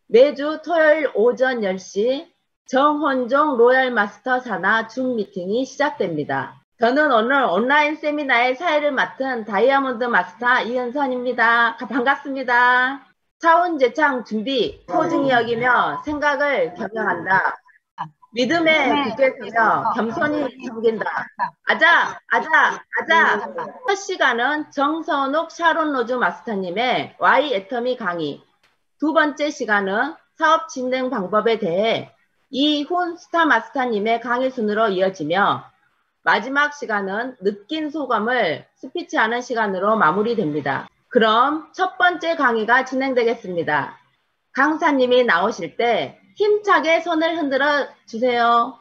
매주 토요일 오전 10시 정헌종 로얄 마스터 산하 줌 미팅이 시작됩니다. 저는 오늘 온라인 세미나의 사회를 맡은 다이아몬드 마스터 이은선입니다. 반갑습니다. 차원재창 준비, 소중히 여기며 생각을 경영한다. 믿음의 굳게 서며 겸손히 섬긴다. 아자, 아자, 아자. 첫 시간은 정선욱 샤론 로즈 마스터님의 Y 애터미 강의. 두 번째 시간은 사업 진행 방법에 대해 이훈 스타 마스터님의 강의 순으로 이어지며 마지막 시간은 느낀 소감을 스피치하는 시간으로 마무리됩니다. 그럼 첫 번째 강의가 진행되겠습니다. 강사님이 나오실 때 힘차게 손을 흔들어 주세요.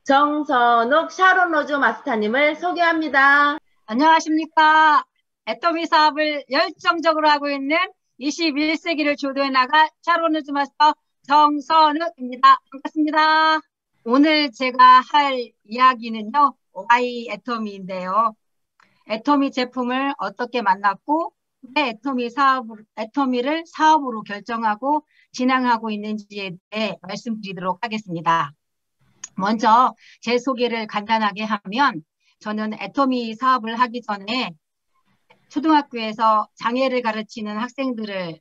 정선욱 샤론 로즈 마스터님을 소개합니다. 안녕하십니까. 애터미 사업을 열정적으로 하고 있는 21세기를 주도해 나갈 샤론 로즈 마스터 정선욱입니다. 반갑습니다. 오늘 제가 할 이야기는요, Y 애터미인데요. 애터미 제품을 어떻게 만났고, 왜 애터미를 사업으로 결정하고 진행하고 있는지에 대해 말씀드리도록 하겠습니다. 먼저 제 소개를 간단하게 하면, 저는 애터미 사업을 하기 전에 초등학교에서 장애를 가진 학생들을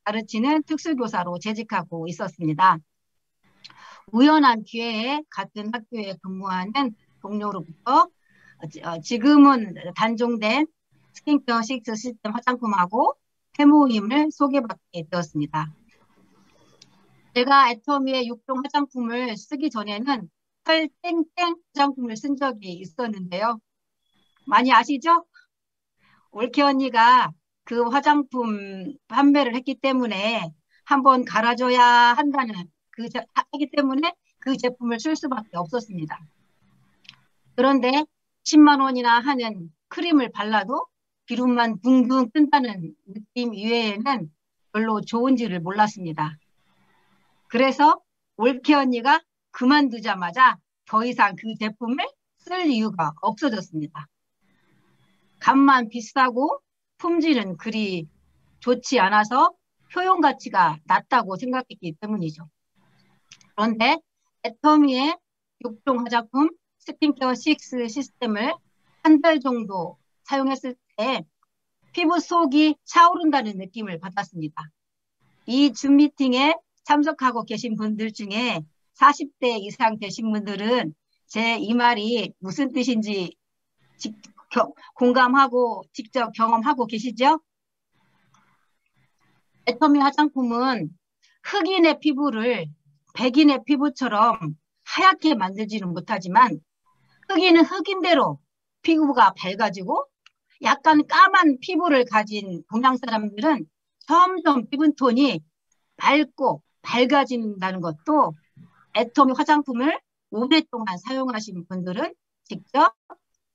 가르치는 특수교사로 재직하고 있었습니다. 우연한 기회에 같은 학교에 근무하는 동료로부터 지금은 단종된 스킨케어 6 시스템 화장품하고 해모임을 소개받게 되었습니다. 제가 애터미의 6종 화장품을 쓰기 전에는 펄땡땡 화장품을 쓴 적이 있었는데요. 많이 아시죠? 올케 언니가 그 화장품 판매를 했기 때문에 한번 갈아줘야 한다는 하기 때문에 그 제품을 쓸 수밖에 없었습니다. 그런데 10만 원이나 하는 크림을 발라도 기름만 붕붕 뜬다는 느낌 이외에는 별로 좋은지를 몰랐습니다. 그래서 올케 언니가 그만두자마자 더 이상 그 제품을 쓸 이유가 없어졌습니다. 값만 비싸고 품질은 그리 좋지 않아서 효용 가치가 낮다고 생각했기 때문이죠. 그런데 애터미의 6종 화장품 스킨케어 6 시스템을 한 달 정도 사용했을 때 피부 속이 차오른다는 느낌을 받았습니다. 이 줌 미팅에 참석하고 계신 분들 중에 40대 이상 되신 분들은 제 이 말이 무슨 뜻인지 공감하고 직접 경험하고 계시죠? 애터미 화장품은 흑인의 피부를 백인의 피부처럼 하얗게 만들지는 못하지만 흑인은 흑인대로 피부가 밝아지고 약간 까만 피부를 가진 동양 사람들은 점점 피부톤이 밝고 밝아진다는 것도 애터미 화장품을 오랫동안 사용하신 분들은 직접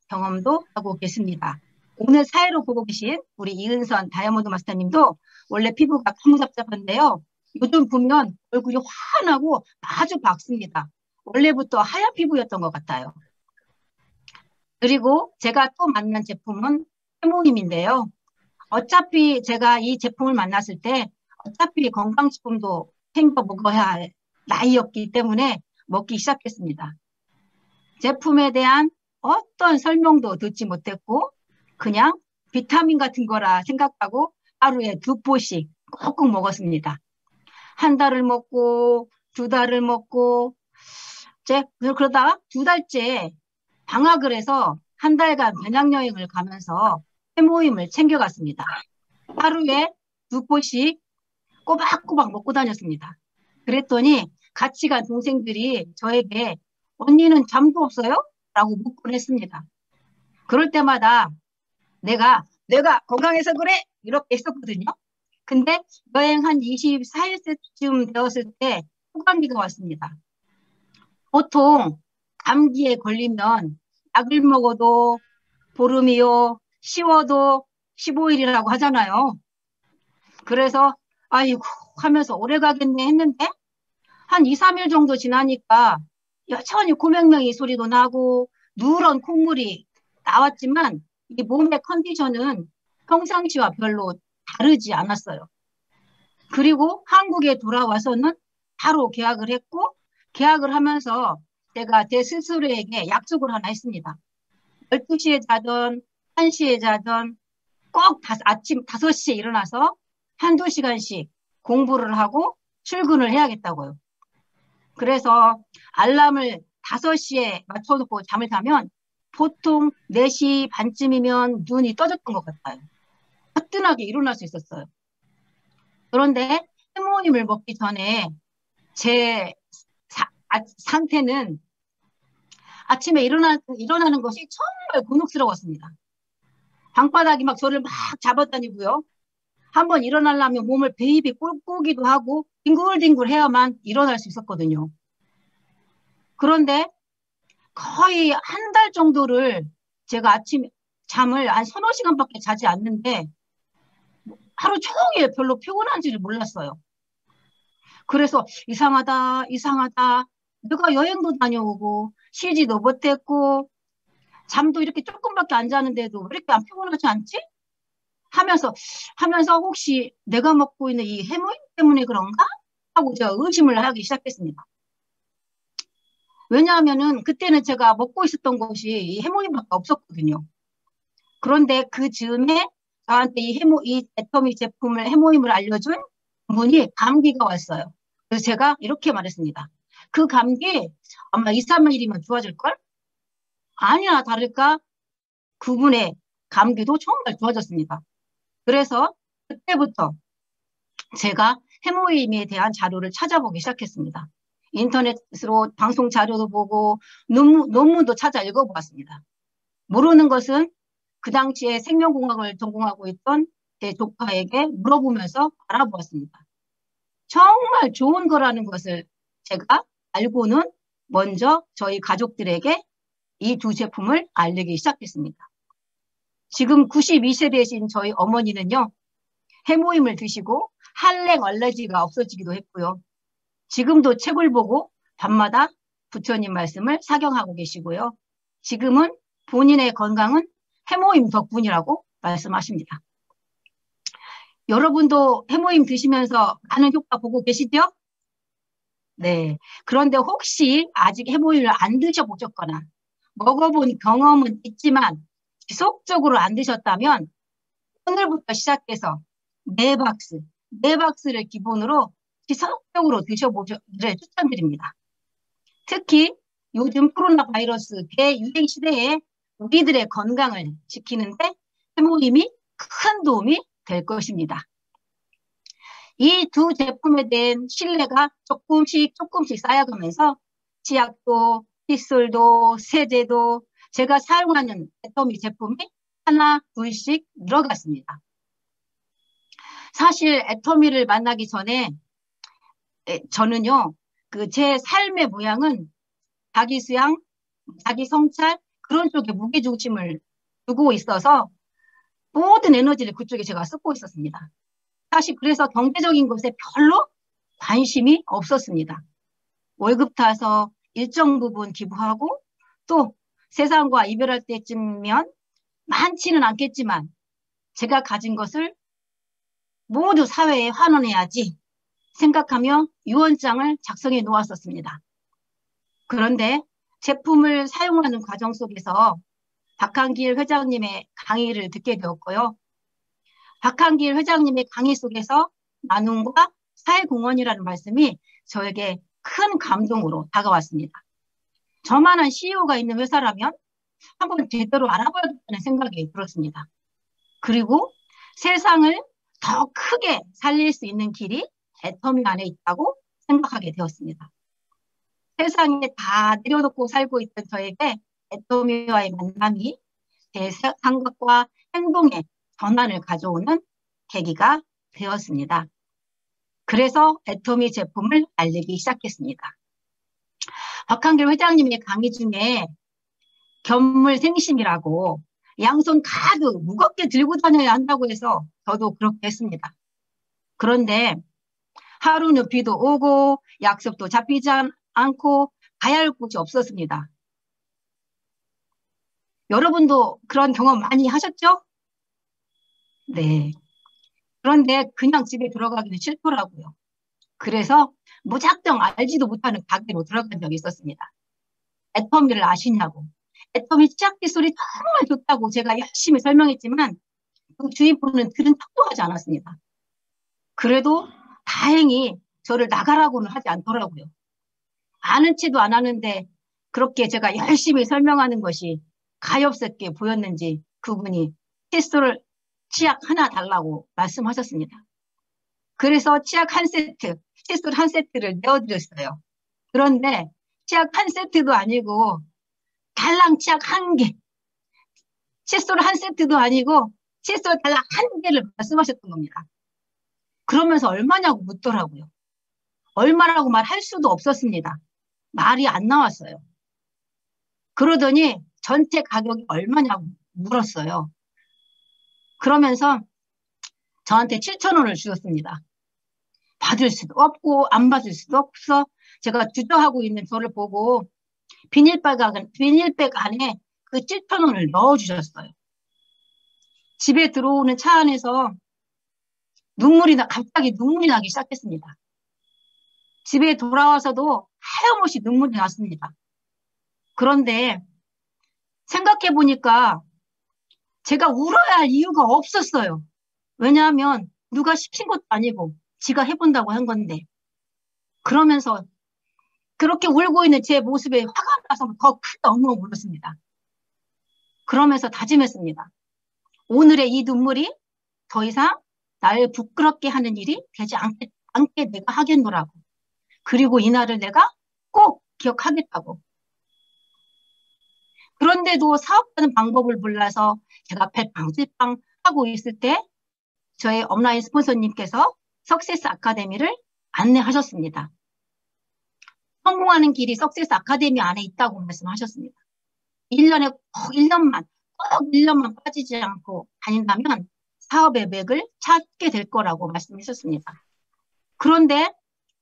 경험도 하고 계십니다. 오늘 사회로 보고 계신 우리 이은선 다이아몬드 마스터님도 원래 피부가 까무잡잡한데요. 요즘 보면 얼굴이 환하고 아주 밝습니다. 원래부터 하얀 피부였던 것 같아요. 그리고 제가 또 만난 제품은 해모임인데요. 어차피 제가 이 제품을 만났을 때 어차피 건강식품도 챙겨 먹어야 할 나이였기 때문에 먹기 시작했습니다. 제품에 대한 어떤 설명도 듣지 못했고 그냥 비타민 같은 거라 생각하고 하루에 2포씩 꼭꼭 먹었습니다. 한 달을 먹고 2달을 먹고 그러다 2달째 방학을 해서 한 달간 배낭여행을 가면서 해모임을 챙겨갔습니다. 하루에 2포씩 꼬박꼬박 먹고 다녔습니다. 그랬더니 같이 간 동생들이 저에게 언니는 잠도 없어요? 라고 묻곤 했습니다. 그럴 때마다 내가 건강해서 그래! 이렇게 했었거든요. 근데 여행 한 24일째쯤 되었을 때 호감기가 왔습니다. 보통 감기에 걸리면 약을 먹어도 보름이요, 쉬워도 15일이라고 하잖아요. 그래서 아이고 하면서 오래 가겠네 했는데 한 2, 3일 정도 지나니까 여전히 코맹맹이 소리도 나고 누런 콧물이 나왔지만 이 몸의 컨디션은 평상시와 별로 다르지 않았어요. 그리고 한국에 돌아와서는 바로 계약을 했고, 계약을 하면서 제가 제 스스로에게 약속을 하나 했습니다. 12시에 자던 1시에 자던 꼭 아침 5시에 일어나서 한두 시간씩 공부를 하고 출근을 해야겠다고요. 그래서 알람을 5시에 맞춰놓고 잠을 자면 보통 4시 반쯤이면 눈이 떠졌던 것 같아요. 화끈하게 일어날 수 있었어요. 그런데 해모임을 먹기 전에 제 상태는 아침에 일어나는 것이 정말 곤혹스러웠습니다. 방바닥이 막 저를 막 잡아다니고요. 한번 일어나려면 몸을 베이비 꼬기도 하고 뒹굴뒹굴 해야만 일어날 수 있었거든요. 그런데 거의 한 달 정도를 제가 아침 잠을 한 서너 시간밖에 자지 않는데 하루 종일 별로 피곤한지를 몰랐어요. 그래서 이상하다, 이상하다. 내가 여행도 다녀오고 쉬지도 못했고 잠도 이렇게 조금밖에 안 자는데도 왜 이렇게 안 피곤하지 않지? 하면서 혹시 내가 먹고 있는 이 해모임 때문에 그런가? 하고 제가 의심을 하기 시작했습니다. 왜냐하면은 그때는 제가 먹고 있었던 것이 이 해모임밖에 없었거든요. 그런데 그 즈음에 저한테 이 애터미 제품을 해모임을 알려준 분이 감기가 왔어요. 그래서 제가 이렇게 말했습니다. 그 감기 아마 2, 3일이면 좋아질걸? 아니나 다를까 그분의 감기도 정말 좋아졌습니다. 그래서 그때부터 제가 해모임에 대한 자료를 찾아보기 시작했습니다. 인터넷으로 방송 자료도 보고 논문도 찾아 읽어보았습니다. 모르는 것은 그 당시에 생명공학을 전공하고 있던 제 조카에게 물어보면서 알아보았습니다. 정말 좋은 거라는 것을 제가 알고는 먼저 저희 가족들에게 이 두 제품을 알리기 시작했습니다. 지금 92세대이신 저희 어머니는요. 해모임을 드시고 한랭 알레르기가 없어지기도 했고요. 지금도 책을 보고 밤마다 부처님 말씀을 사경하고 계시고요. 지금은 본인의 건강은 해모임 덕분이라고 말씀하십니다. 여러분도 해모임 드시면서 많은 효과 보고 계시죠? 네. 그런데 혹시 아직 해모임을 안 드셔보셨거나 먹어본 경험은 있지만 지속적으로 안 드셨다면 오늘부터 시작해서 4박스를 기본으로 지속적으로 드셔보기를 추천드립니다. 특히 요즘 코로나 바이러스 대유행 시대에 우리들의 건강을 지키는데 해모임이 큰 도움이 될 것입니다. 이 두 제품에 대한 신뢰가 조금씩 쌓여가면서 치약도, 칫솔도, 세제도 제가 사용하는 애터미 제품이 하나, 둘씩 늘어갔습니다. 사실 애터미를 만나기 전에 저는요, 제 삶의 모양은 자기 수양, 자기 성찰 그런 쪽에 무게중심을 두고 있어서 모든 에너지를 그쪽에 제가 쓰고 있었습니다. 사실 그래서 경제적인 것에 별로 관심이 없었습니다. 월급 타서 일정 부분 기부하고 또 세상과 이별할 때쯤이면 많지는 않겠지만 제가 가진 것을 모두 사회에 환원해야지 생각하며 유언장을 작성해 놓았었습니다. 그런데 제품을 사용하는 과정 속에서 박한길 회장님의 강의를 듣게 되었고요. 박한길 회장님의 강의 속에서 나눔과 사회공헌이라는 말씀이 저에게 큰 감동으로 다가왔습니다. 저만한 CEO가 있는 회사라면 한번 제대로 알아봐야겠다는 생각이 들었습니다. 그리고 세상을 더 크게 살릴 수 있는 길이 애터미 안에 있다고 생각하게 되었습니다. 세상에 다 내려놓고 살고 있던 저에게 애터미와의 만남이 제 생각과 행동에 전환을 가져오는 계기가 되었습니다. 그래서 애터미 제품을 알리기 시작했습니다. 박한길 회장님의 강의 중에 견물생심이라고 양손 가득 무겁게 들고 다녀야 한다고 해서 저도 그렇게 했습니다. 그런데 하루는 비도 오고 약속도 잡히지 않고 가야 할 곳이 없었습니다. 여러분도 그런 경험 많이 하셨죠? 네. 그런데 그냥 집에 들어가기는 싫더라고요. 그래서 무작정 알지도 못하는 가게로 들어간 적이 있었습니다. 애터미를 아시냐고. 애터미 치약기 소리 정말 좋다고 제가 열심히 설명했지만 그 주인분은 들은 척도 하지 않았습니다. 그래도 다행히 저를 나가라고는 하지 않더라고요. 아는 체도 안 하는데 그렇게 제가 열심히 설명하는 것이 가엾게 보였는지 그분이 칫솔을 치약 하나 달라고 말씀하셨습니다. 그래서 치약 한 세트, 칫솔 한 세트를 내어드렸어요. 그런데 치약 한 세트도 아니고 달랑 치약 한 개, 칫솔 한 세트도 아니고 칫솔 달랑 한 개를 말씀하셨던 겁니다. 그러면서 얼마냐고 묻더라고요. 얼마라고 말할 수도 없었습니다. 말이 안 나왔어요. 그러더니 전체 가격이 얼마냐고 물었어요. 그러면서 저한테 7,000원을 주셨습니다. 받을 수도 없고 안 받을 수도 없어. 제가 주저하고 있는 저를 보고 비닐백 안에 그 7,000원을 넣어주셨어요. 집에 들어오는 차 안에서 갑자기 눈물이 나기 시작했습니다. 집에 돌아와서도 하염없이 눈물이 났습니다. 그런데 생각해보니까 제가 울어야 할 이유가 없었어요. 왜냐하면 누가 시킨 것도 아니고 지가 해본다고 한 건데. 그러면서 그렇게 울고 있는 제 모습에 화가 나서 더 크게 엉엉 울었습니다. 그러면서 다짐했습니다. 오늘의 이 눈물이 더 이상 날 부끄럽게 하는 일이 되지 않게 내가 하겠노라고. 그리고 이날을 내가 꼭 기억하겠다고. 그런데도 사업하는 방법을 몰라서 제가 뱃빵질빵 하고 있을 때 저의 업라인 스폰서님께서 석세스 아카데미를 안내하셨습니다. 성공하는 길이 석세스 아카데미 안에 있다고 말씀하셨습니다. 1년에 꼭 1년만 빠지지 않고 다닌다면 사업의 맥을 찾게 될 거라고 말씀하셨습니다. 그런데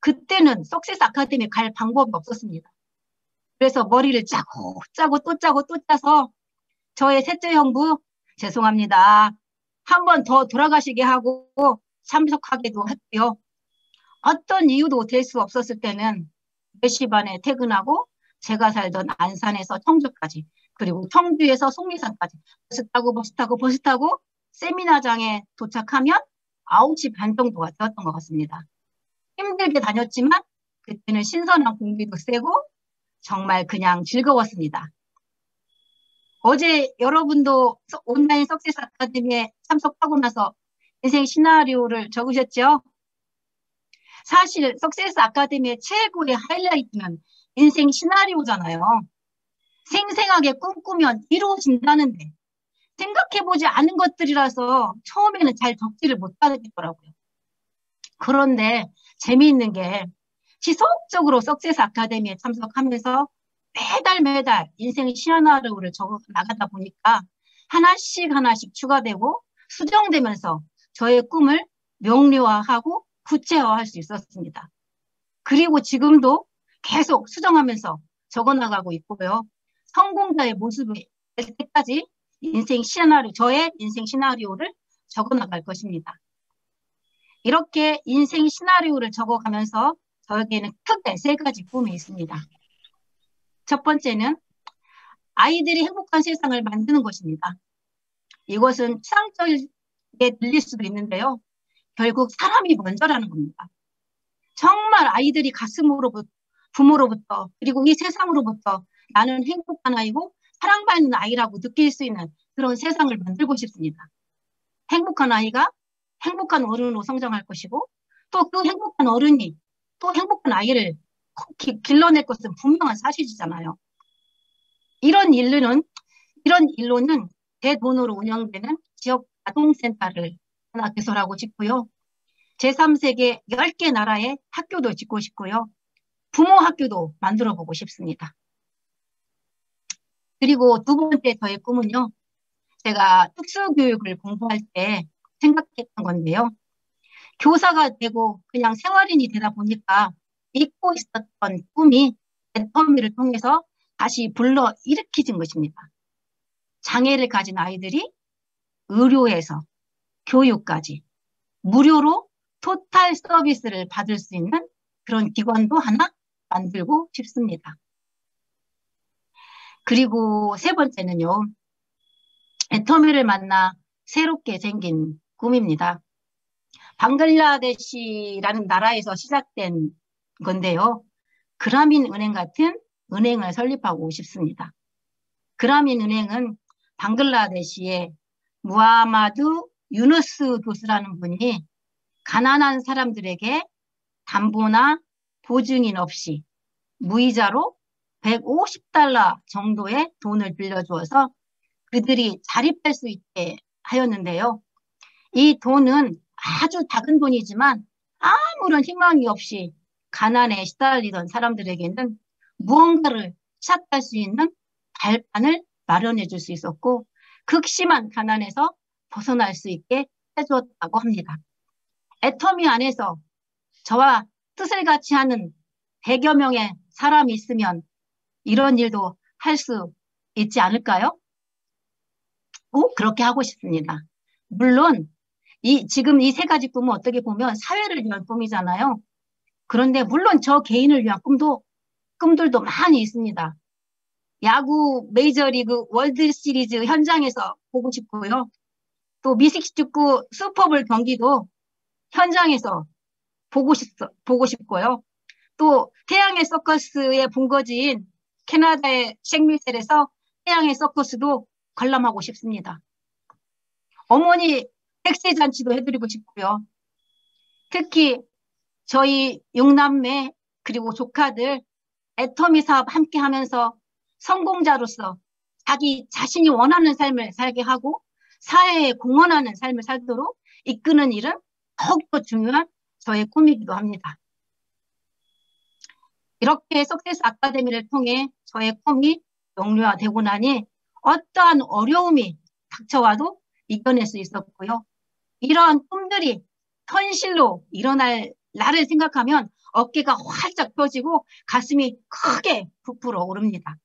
그때는 석세스 아카데미 갈 방법이 없었습니다. 그래서 머리를 짜고 또 짜서 저의 셋째 형부 죄송합니다. 한 번 더 돌아가시게 하고 참석하게도 했고요. 어떤 이유도 될 수 없었을 때는 4시 반에 퇴근하고 제가 살던 안산에서 청주까지 그리고 청주에서 속리산까지 버스 타고 세미나장에 도착하면 9시 반 정도가 되었던 것 같습니다. 힘들게 다녔지만 그때는 신선한 공기도 쐬고 정말 그냥 즐거웠습니다. 어제 여러분도 온라인 석세스 아카데미에 참석하고 나서 인생 시나리오를 적으셨죠? 사실 석세스 아카데미의 최고의 하이라이트는 인생 시나리오잖아요. 생생하게 꿈꾸면 이루어진다는데 생각해보지 않은 것들이라서 처음에는 잘 적지를 못하겠더라고요. 그런데 재미있는 게 지속적으로 석세스 아카데미에 참석하면서 매달 인생 시나리오를 적어 나가다 보니까 하나씩 추가되고 수정되면서 저의 꿈을 명료화하고 구체화할 수 있었습니다. 그리고 지금도 계속 수정하면서 적어나가고 있고요. 성공자의 모습을 낼 때까지 저의 인생 시나리오를 적어나갈 것입니다. 이렇게 인생 시나리오를 적어가면서 저에게는 크게 3가지 꿈이 있습니다. 첫 번째는 아이들이 행복한 세상을 만드는 것입니다. 이것은 추상적이게 들릴 수도 있는데요. 결국 사람이 먼저라는 겁니다. 정말 아이들이 부모로부터 그리고 이 세상으로부터 나는 행복한 아이고 사랑받는 아이라고 느낄 수 있는 그런 세상을 만들고 싶습니다. 행복한 아이가 행복한 어른으로 성장할 것이고 또 그 행복한 어른이 또 행복한 아이를 길러낼 것은 분명한 사실이잖아요. 이런 일로는 제 돈으로 운영되는 지역 아동센터를 하나 개설하고 싶고요. 제3세계 10개 나라의 학교도 짓고 싶고요. 부모 학교도 만들어 보고 싶습니다. 그리고 2번째 저의 꿈은요. 제가 특수교육을 공부할 때 생각했던 건데요. 교사가 되고 그냥 생활인이 되다 보니까 잊고 있었던 꿈이 애터미를 통해서 다시 불러 일으키진 것입니다. 장애를 가진 아이들이 의료에서 교육까지 무료로 토탈 서비스를 받을 수 있는 그런 기관도 하나 만들고 싶습니다. 그리고 세 번째는요. 애터미를 만나 새롭게 생긴 꿈입니다. 방글라데시라는 나라에서 시작된 건데요. 그라민 은행 같은 은행을 설립하고 싶습니다. 그라민 은행은 방글라데시의 무하마드 유누스 도스라는 분이 가난한 사람들에게 담보나 보증인 없이 무이자로 150달러 정도의 돈을 빌려주어서 그들이 자립할 수 있게 하였는데요. 이 돈은 아주 작은 돈이지만 아무런 희망이 없이 가난에 시달리던 사람들에게는 무언가를 시작할 수 있는 발판을 마련해 줄 수 있었고 극심한 가난에서 벗어날 수 있게 해주었다고 합니다. 애터미 안에서 저와 뜻을 같이 하는 100여 명의 사람이 있으면 이런 일도 할 수 있지 않을까요? 꼭 그렇게 하고 싶습니다. 물론 지금 이 세 가지 꿈은 어떻게 보면 사회를 위한 꿈이잖아요. 그런데 물론 저 개인을 위한 꿈들도 많이 있습니다. 야구 메이저리그 월드 시리즈 현장에서 보고 싶고요. 또 미식축구 슈퍼볼 경기도 현장에서 보고 싶고요. 또 태양의 서커스의 본거지인 캐나다의 쉥밀셀에서 태양의 서커스도 관람하고 싶습니다. 어머니 백세 잔치도 해드리고 싶고요. 특히 저희 6남매 그리고 조카들 애터미 사업 함께 하면서 성공자로서 자기 자신이 원하는 삶을 살게 하고 사회에 공헌하는 삶을 살도록 이끄는 일은 더욱더 중요한 저의 꿈이기도 합니다. 이렇게 석세스 아카데미를 통해 저의 꿈이 영유화되고 나니 어떠한 어려움이 닥쳐와도 이겨낼 수 있었고요. 이러한 꿈들이 현실로 일어날 날을 생각하면 어깨가 활짝 펴지고 가슴이 크게 부풀어 오릅니다.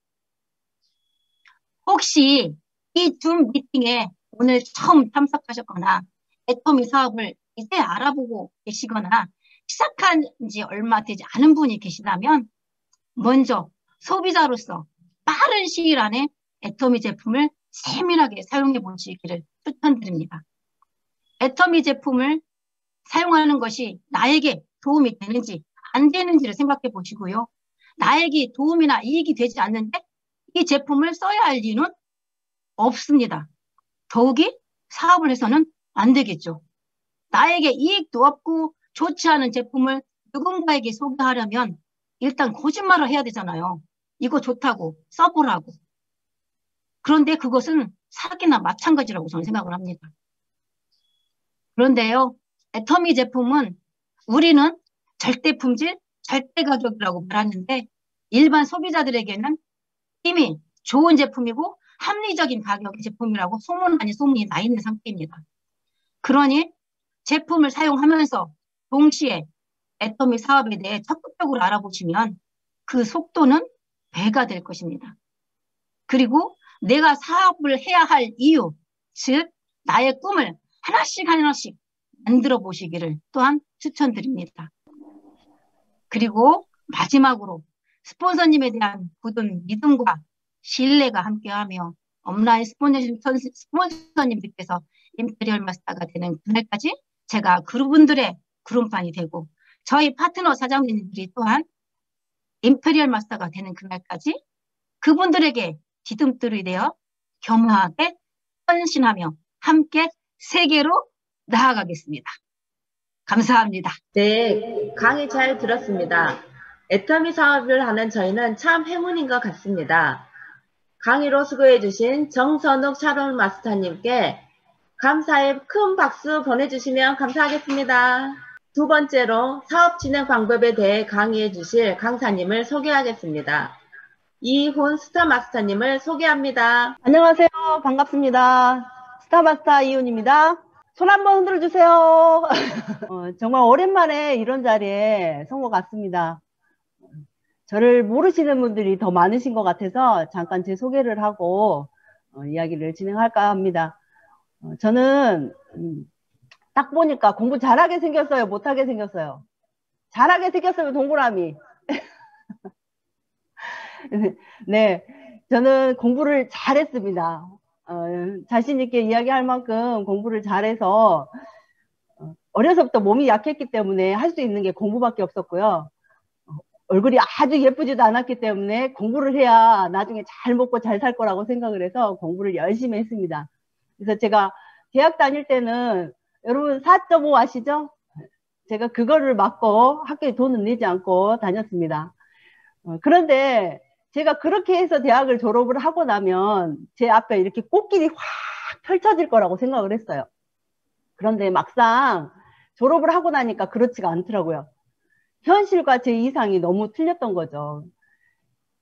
혹시 이 줌 미팅에 오늘 처음 참석하셨거나 애터미 사업을 이제 알아보고 계시거나 시작한 지 얼마 되지 않은 분이 계시다면 먼저 소비자로서 빠른 시일 안에 애터미 제품을 세밀하게 사용해 보시기를 추천드립니다. 애터미 제품을 사용하는 것이 나에게 도움이 되는지 안 되는지를 생각해 보시고요. 나에게 도움이나 이익이 되지 않는데 이 제품을 써야 할 이유는 없습니다. 더욱이 사업을 해서는 안 되겠죠. 나에게 이익도 없고 좋지 않은 제품을 누군가에게 소개하려면 일단 거짓말을 해야 되잖아요. 이거 좋다고 써보라고. 그런데 그것은 사기나 마찬가지라고 저는 생각을 합니다. 그런데요, 애터미 제품은 우리는 절대 품질, 절대 가격이라고 말하는데 일반 소비자들에게는 이미 좋은 제품이고 합리적인 가격의 제품이라고 소문 아닌 소문이 나 있는 상태입니다. 그러니 제품을 사용하면서 동시에 애터미 사업에 대해 적극적으로 알아보시면 그 속도는 배가 될 것입니다. 그리고 내가 사업을 해야 할 이유, 즉 나의 꿈을 하나씩 하나씩 만들어 보시기를 또한 추천드립니다. 그리고 마지막으로 스폰서님에 대한 굳은 믿음과 신뢰가 함께하며 온라인 스폰서님들께서 임페리얼 마스터가 되는 그날까지 제가 그분들의 구름판이 되고 저희 파트너 사장님들이 또한 임페리얼 마스터가 되는 그날까지 그분들에게 디딤돌이 되어 겸허하게 헌신하며 함께 세계로 나아가겠습니다. 감사합니다. 네, 강의 잘 들었습니다. 애터미 사업을 하는 저희는 참 행운인 것 같습니다. 강의로 수고해주신 정선욱 샤론 마스터님께 감사의 큰 박수 보내주시면 감사하겠습니다. 두 번째로 사업 진행 방법에 대해 강의해 주실 강사님을 소개하겠습니다. 이훈 스타마스터님을 소개합니다. 안녕하세요. 반갑습니다. 스타마스터 이훈입니다. 손 한번 흔들어 주세요. 정말 오랜만에 이런 자리에 선 것 같습니다. 저를 모르시는 분들이 더 많으신 것 같아서 잠깐 제 소개를 하고 이야기를 진행할까 합니다. 저는 딱 보니까 공부 잘하게 생겼어요? 못하게 생겼어요? 잘하게 생겼으면 동그라미. 네, 저는 공부를 잘했습니다. 자신 있게 이야기할 만큼 공부를 잘해서 어려서부터 몸이 약했기 때문에 할 수 있는 게 공부밖에 없었고요. 얼굴이 아주 예쁘지도 않았기 때문에 공부를 해야 나중에 잘 먹고 잘 살 거라고 생각을 해서 공부를 열심히 했습니다. 그래서 제가 대학 다닐 때는 여러분 4.5 아시죠? 제가 그거를 맞고 학교에 돈은 내지 않고 다녔습니다. 그런데 제가 그렇게 해서 대학을 졸업을 하고 나면 제 앞에 이렇게 꽃길이 확 펼쳐질 거라고 생각을 했어요. 그런데 막상 졸업을 하고 나니까 그렇지가 않더라고요. 현실과 제 이상이 너무 틀렸던 거죠.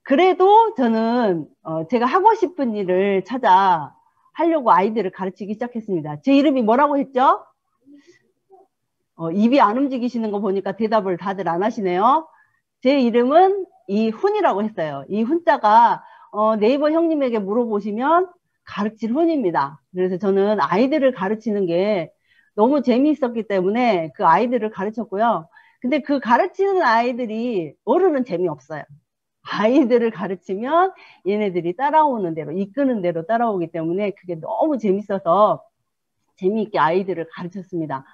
그래도 저는 제가 하고 싶은 일을 찾아 하려고 아이들을 가르치기 시작했습니다. 제 이름이 뭐라고 했죠? 입이 안 움직이시는 거 보니까 대답을 다들 안 하시네요. 제 이름은 이훈이라고 했어요. 이 훈자가 네이버 형님에게 물어보시면 가르칠 훈입니다. 그래서 저는 아이들을 가르치는 게 너무 재미있었기 때문에 그 아이들을 가르쳤고요. 근데 그 가르치는 아이들이 어른은 재미없어요. 아이들을 가르치면 얘네들이 따라오는 대로, 이끄는 대로 따라오기 때문에 그게 너무 재밌어서 재미있게 아이들을 가르쳤습니다.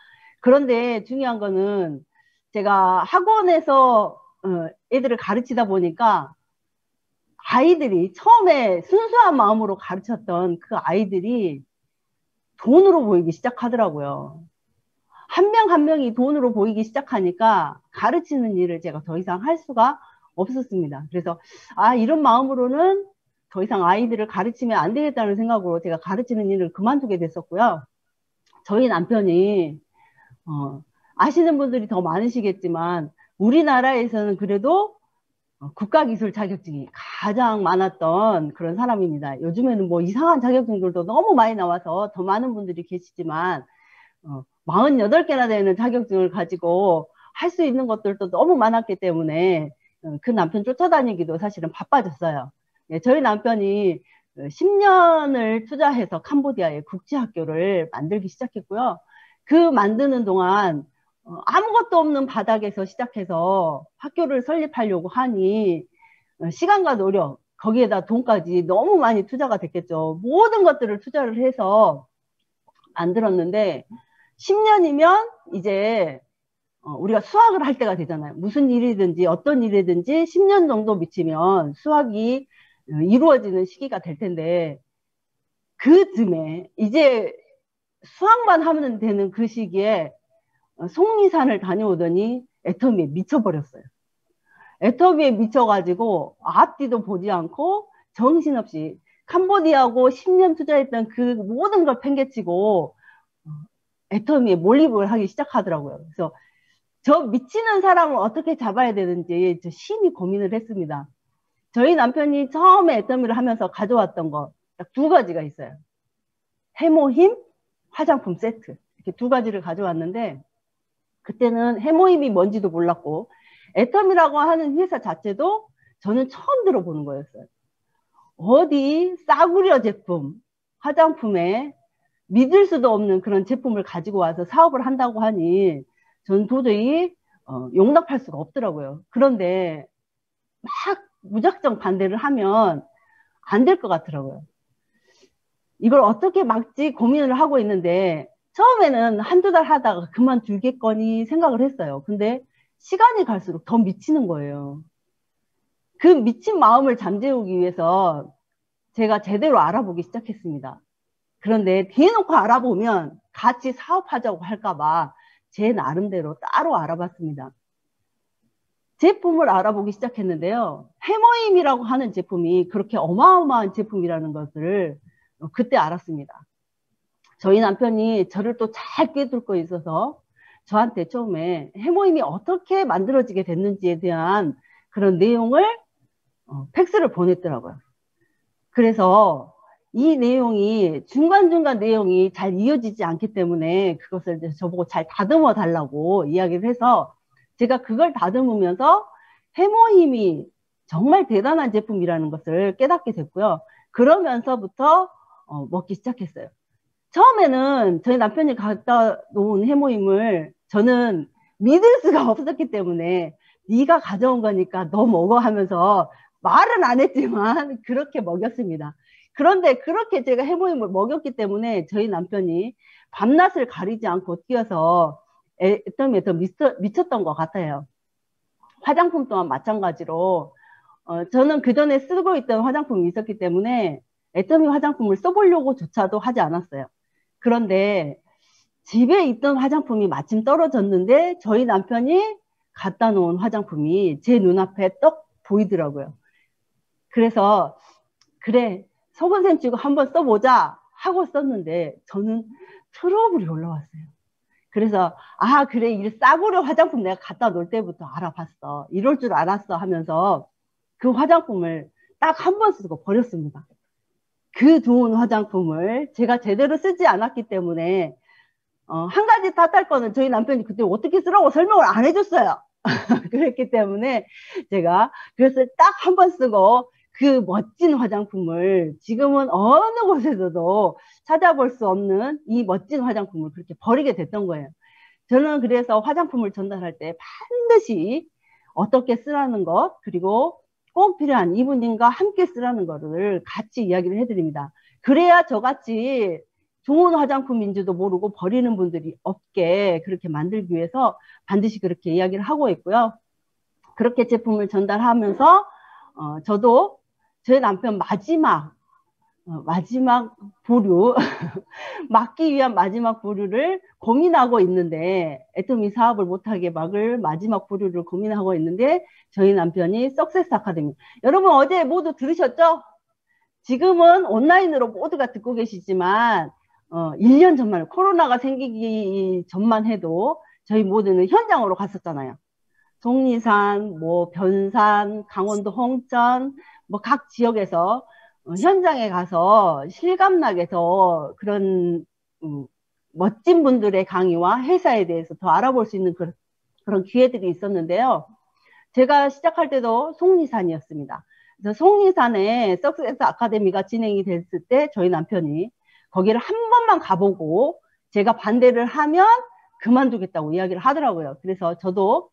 그런데 중요한 거는 제가 학원에서 애들을 가르치다 보니까 아이들이 처음에 순수한 마음으로 가르쳤던 그 아이들이 돈으로 보이기 시작하더라고요. 한 명 한 명이 돈으로 보이기 시작하니까 가르치는 일을 제가 더 이상 할 수가 없었습니다. 그래서 이런 마음으로는 더 이상 아이들을 가르치면 안 되겠다는 생각으로 제가 가르치는 일을 그만두게 됐었고요. 저희 남편이 아시는 분들이 더 많으시겠지만 우리나라에서는 그래도 국가기술 자격증이 가장 많았던 그런 사람입니다. 요즘에는 뭐 이상한 자격증들도 너무 많이 나와서 더 많은 분들이 계시지만 48개나 되는 자격증을 가지고 할 수 있는 것들도 너무 많았기 때문에 그 남편 쫓아다니기도 사실은 바빠졌어요. 저희 남편이 10년을 투자해서 캄보디아에 국제학교를 만들기 시작했고요. 그 만드는 동안 아무것도 없는 바닥에서 시작해서 학교를 설립하려고 하니 시간과 노력, 거기에다 돈까지 너무 많이 투자가 됐겠죠. 모든 것들을 투자를 해서 만들었는데 10년이면 이제 우리가 수학을 할 때가 되잖아요. 무슨 일이든지 어떤 일이든지 10년 정도 미치면 수학이 이루어지는 시기가 될 텐데 그 즈음에 이제 수학만 하면 되는 그 시기에 속리산을 다녀오더니 애터미에 미쳐버렸어요. 애터미에 미쳐가지고 앞뒤도 보지 않고 정신없이 캄보디아하고 10년 투자했던 그 모든 걸 팽개치고 애터미에 몰입을 하기 시작하더라고요. 그래서 저 미치는 사람을 어떻게 잡아야 되는지 저 심히 고민을 했습니다. 저희 남편이 처음에 애터미를 하면서 가져왔던 거 딱 2가지가 있어요. 해모힘, 화장품 세트 이렇게 2가지를 가져왔는데 그때는 해모힘이 뭔지도 몰랐고 애터미라고 하는 회사 자체도 저는 처음 들어보는 거였어요. 어디 싸구려 제품, 화장품에 믿을 수도 없는 그런 제품을 가지고 와서 사업을 한다고 하니 저는 도저히 용납할 수가 없더라고요. 그런데 막 무작정 반대를 하면 안 될 것 같더라고요. 이걸 어떻게 막지 고민을 하고 있는데 처음에는 1~2달 하다가 그만두겠거니 생각을 했어요. 근데 시간이 갈수록 더 미치는 거예요. 그 미친 마음을 잠재우기 위해서 제가 제대로 알아보기 시작했습니다. 그런데 대놓고 알아보면 같이 사업하자고 할까봐 제 나름대로 따로 알아봤습니다. 제품을 알아보기 시작했는데요. 해모임이라고 하는 제품이 그렇게 어마어마한 제품이라는 것을 그때 알았습니다. 저희 남편이 저를 또 잘 꿰뚫고 있어서 저한테 처음에 해모임이 어떻게 만들어지게 됐는지에 대한 그런 내용을 팩스를 보냈더라고요. 그래서 이 내용이 중간중간 내용이 잘 이어지지 않기 때문에 그것을 이제 저보고 잘 다듬어 달라고 이야기를 해서 제가 그걸 다듬으면서 해모힘이 정말 대단한 제품이라는 것을 깨닫게 됐고요. 그러면서부터 먹기 시작했어요. 처음에는 저희 남편이 갖다 놓은 해모임을 저는 믿을 수가 없었기 때문에 네가 가져온 거니까 너 먹어 하면서 말은 안 했지만 그렇게 먹였습니다. 그런데 그렇게 제가 해모임을 먹였기 때문에 저희 남편이 밤낮을 가리지 않고 뛰어서 애터미에 더 미쳤던 것 같아요. 화장품 또한 마찬가지로 저는 그 전에 쓰고 있던 화장품이 있었기 때문에 애터미 화장품을 써보려고 조차도 하지 않았어요. 그런데 집에 있던 화장품이 마침 떨어졌는데 저희 남편이 갖다 놓은 화장품이 제 눈앞에 떡 보이더라고요. 그래서 그래 속은셈 치고 한번 써보자 하고 썼는데 저는 트러블이 올라왔어요. 그래서 아 그래 이 싸구려 화장품 내가 갖다 놓을 때부터 알아봤어. 이럴 줄 알았어 하면서 그 화장품을 딱 한 번 쓰고 버렸습니다. 그 좋은 화장품을 제가 제대로 쓰지 않았기 때문에 한 가지 탓할 거는 저희 남편이 그때 어떻게 쓰라고 설명을 안 해줬어요. 그랬기 때문에 제가 그래서 딱 한 번 쓰고 그 멋진 화장품을 지금은 어느 곳에서도 찾아볼 수 없는 이 멋진 화장품을 그렇게 버리게 됐던 거예요. 저는 그래서 화장품을 전달할 때 반드시 어떻게 쓰라는 것 그리고 꼭 필요한 이분님과 함께 쓰라는 거를 같이 이야기를 해드립니다. 그래야 저같이 좋은 화장품인지도 모르고 버리는 분들이 없게 그렇게 만들기 위해서 반드시 그렇게 이야기를 하고 있고요. 그렇게 제품을 전달하면서 저도 제 남편 마지막 보류 막기 위한 마지막 보류를 고민하고 있는데 애터미 사업을 못하게 막을 마지막 보류를 고민하고 있는데 저희 남편이 석세스 아카데미 여러분 어제 모두 들으셨죠? 지금은 온라인으로 모두가 듣고 계시지만 1년 전만 코로나가 생기기 전만 해도 저희 모두는 현장으로 갔었잖아요. 속리산, 뭐 변산, 강원도 홍천 뭐 각 지역에서 현장에 가서 실감나게 더 그런 멋진 분들의 강의와 회사에 대해서 더 알아볼 수 있는 그런 기회들이 있었는데요. 제가 시작할 때도 속리산이었습니다. 그래서 속리산에 석세스 아카데미가 진행이 됐을 때 저희 남편이 거기를 한 번만 가보고 제가 반대를 하면 그만두겠다고 이야기를 하더라고요. 그래서 저도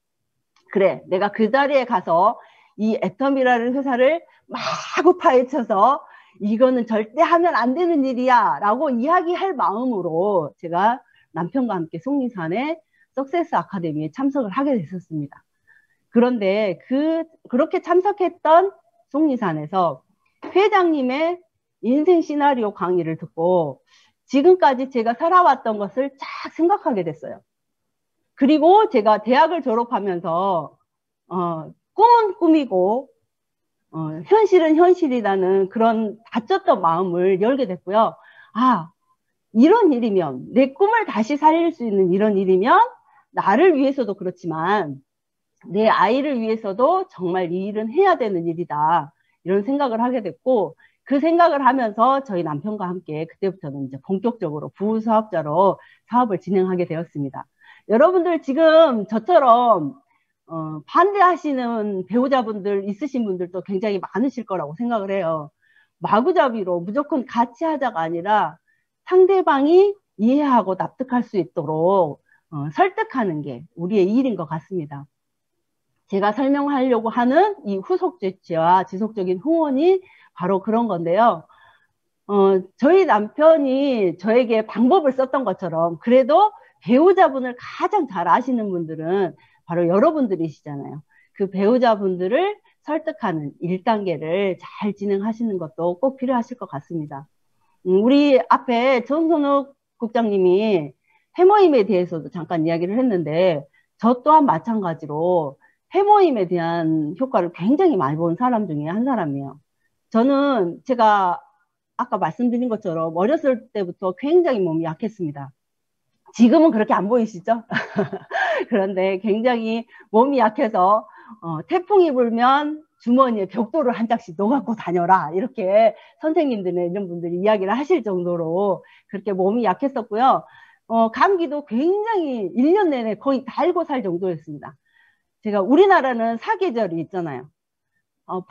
그래 내가 그 자리에 가서 이 애터미라는 회사를 마구 파헤쳐서 이거는 절대 하면 안 되는 일이야 라고 이야기할 마음으로 제가 남편과 함께 속리산에 석세스 아카데미에 참석을 하게 됐었습니다. 그런데 그렇게 참석했던 속리산에서 회장님의 인생 시나리오 강의를 듣고 지금까지 제가 살아왔던 것을 쫙 생각하게 됐어요. 그리고 제가 대학을 졸업하면서 꿈은 꿈이고 현실은 현실이라는 그런 다쳤던 마음을 열게 됐고요. 아, 이런 일이면 내 꿈을 다시 살릴 수 있는 이런 일이면 나를 위해서도 그렇지만 내 아이를 위해서도 정말 이 일은 해야 되는 일이다. 이런 생각을 하게 됐고 그 생각을 하면서 저희 남편과 함께 그때부터는 이제 본격적으로 부사업자로 사업을 진행하게 되었습니다. 여러분들 지금 저처럼 반대하시는 배우자분들 있으신 분들도 굉장히 많으실 거라고 생각을 해요. 마구잡이로 무조건 같이 하자가 아니라 상대방이 이해하고 납득할 수 있도록 설득하는 게 우리의 일인 것 같습니다. 제가 설명하려고 하는 이 후속 조치와 지속적인 후원이 바로 그런 건데요. 저희 남편이 저에게 방법을 썼던 것처럼 그래도 배우자분을 가장 잘 아시는 분들은 바로 여러분들이시잖아요. 그 배우자분들을 설득하는 1단계를 잘 진행하시는 것도 꼭 필요하실 것 같습니다. 우리 앞에 전선욱 국장님이 해모임에 대해서도 잠깐 이야기를 했는데 저 또한 마찬가지로 해모임에 대한 효과를 굉장히 많이 본 사람 중에 한 사람이에요. 저는 제가 아까 말씀드린 것처럼 어렸을 때부터 굉장히 몸이 약했습니다. 지금은 그렇게 안 보이시죠? 그런데 굉장히 몸이 약해서 태풍이 불면 주머니에 벽돌을 한 장씩 넣어 갖고 다녀라 이렇게 선생님들이나 이런 분들이 이야기를 하실 정도로 그렇게 몸이 약했었고요. 감기도 굉장히 1년 내내 거의 달고 살 정도였습니다. 제가 우리나라는 사계절이 있잖아요.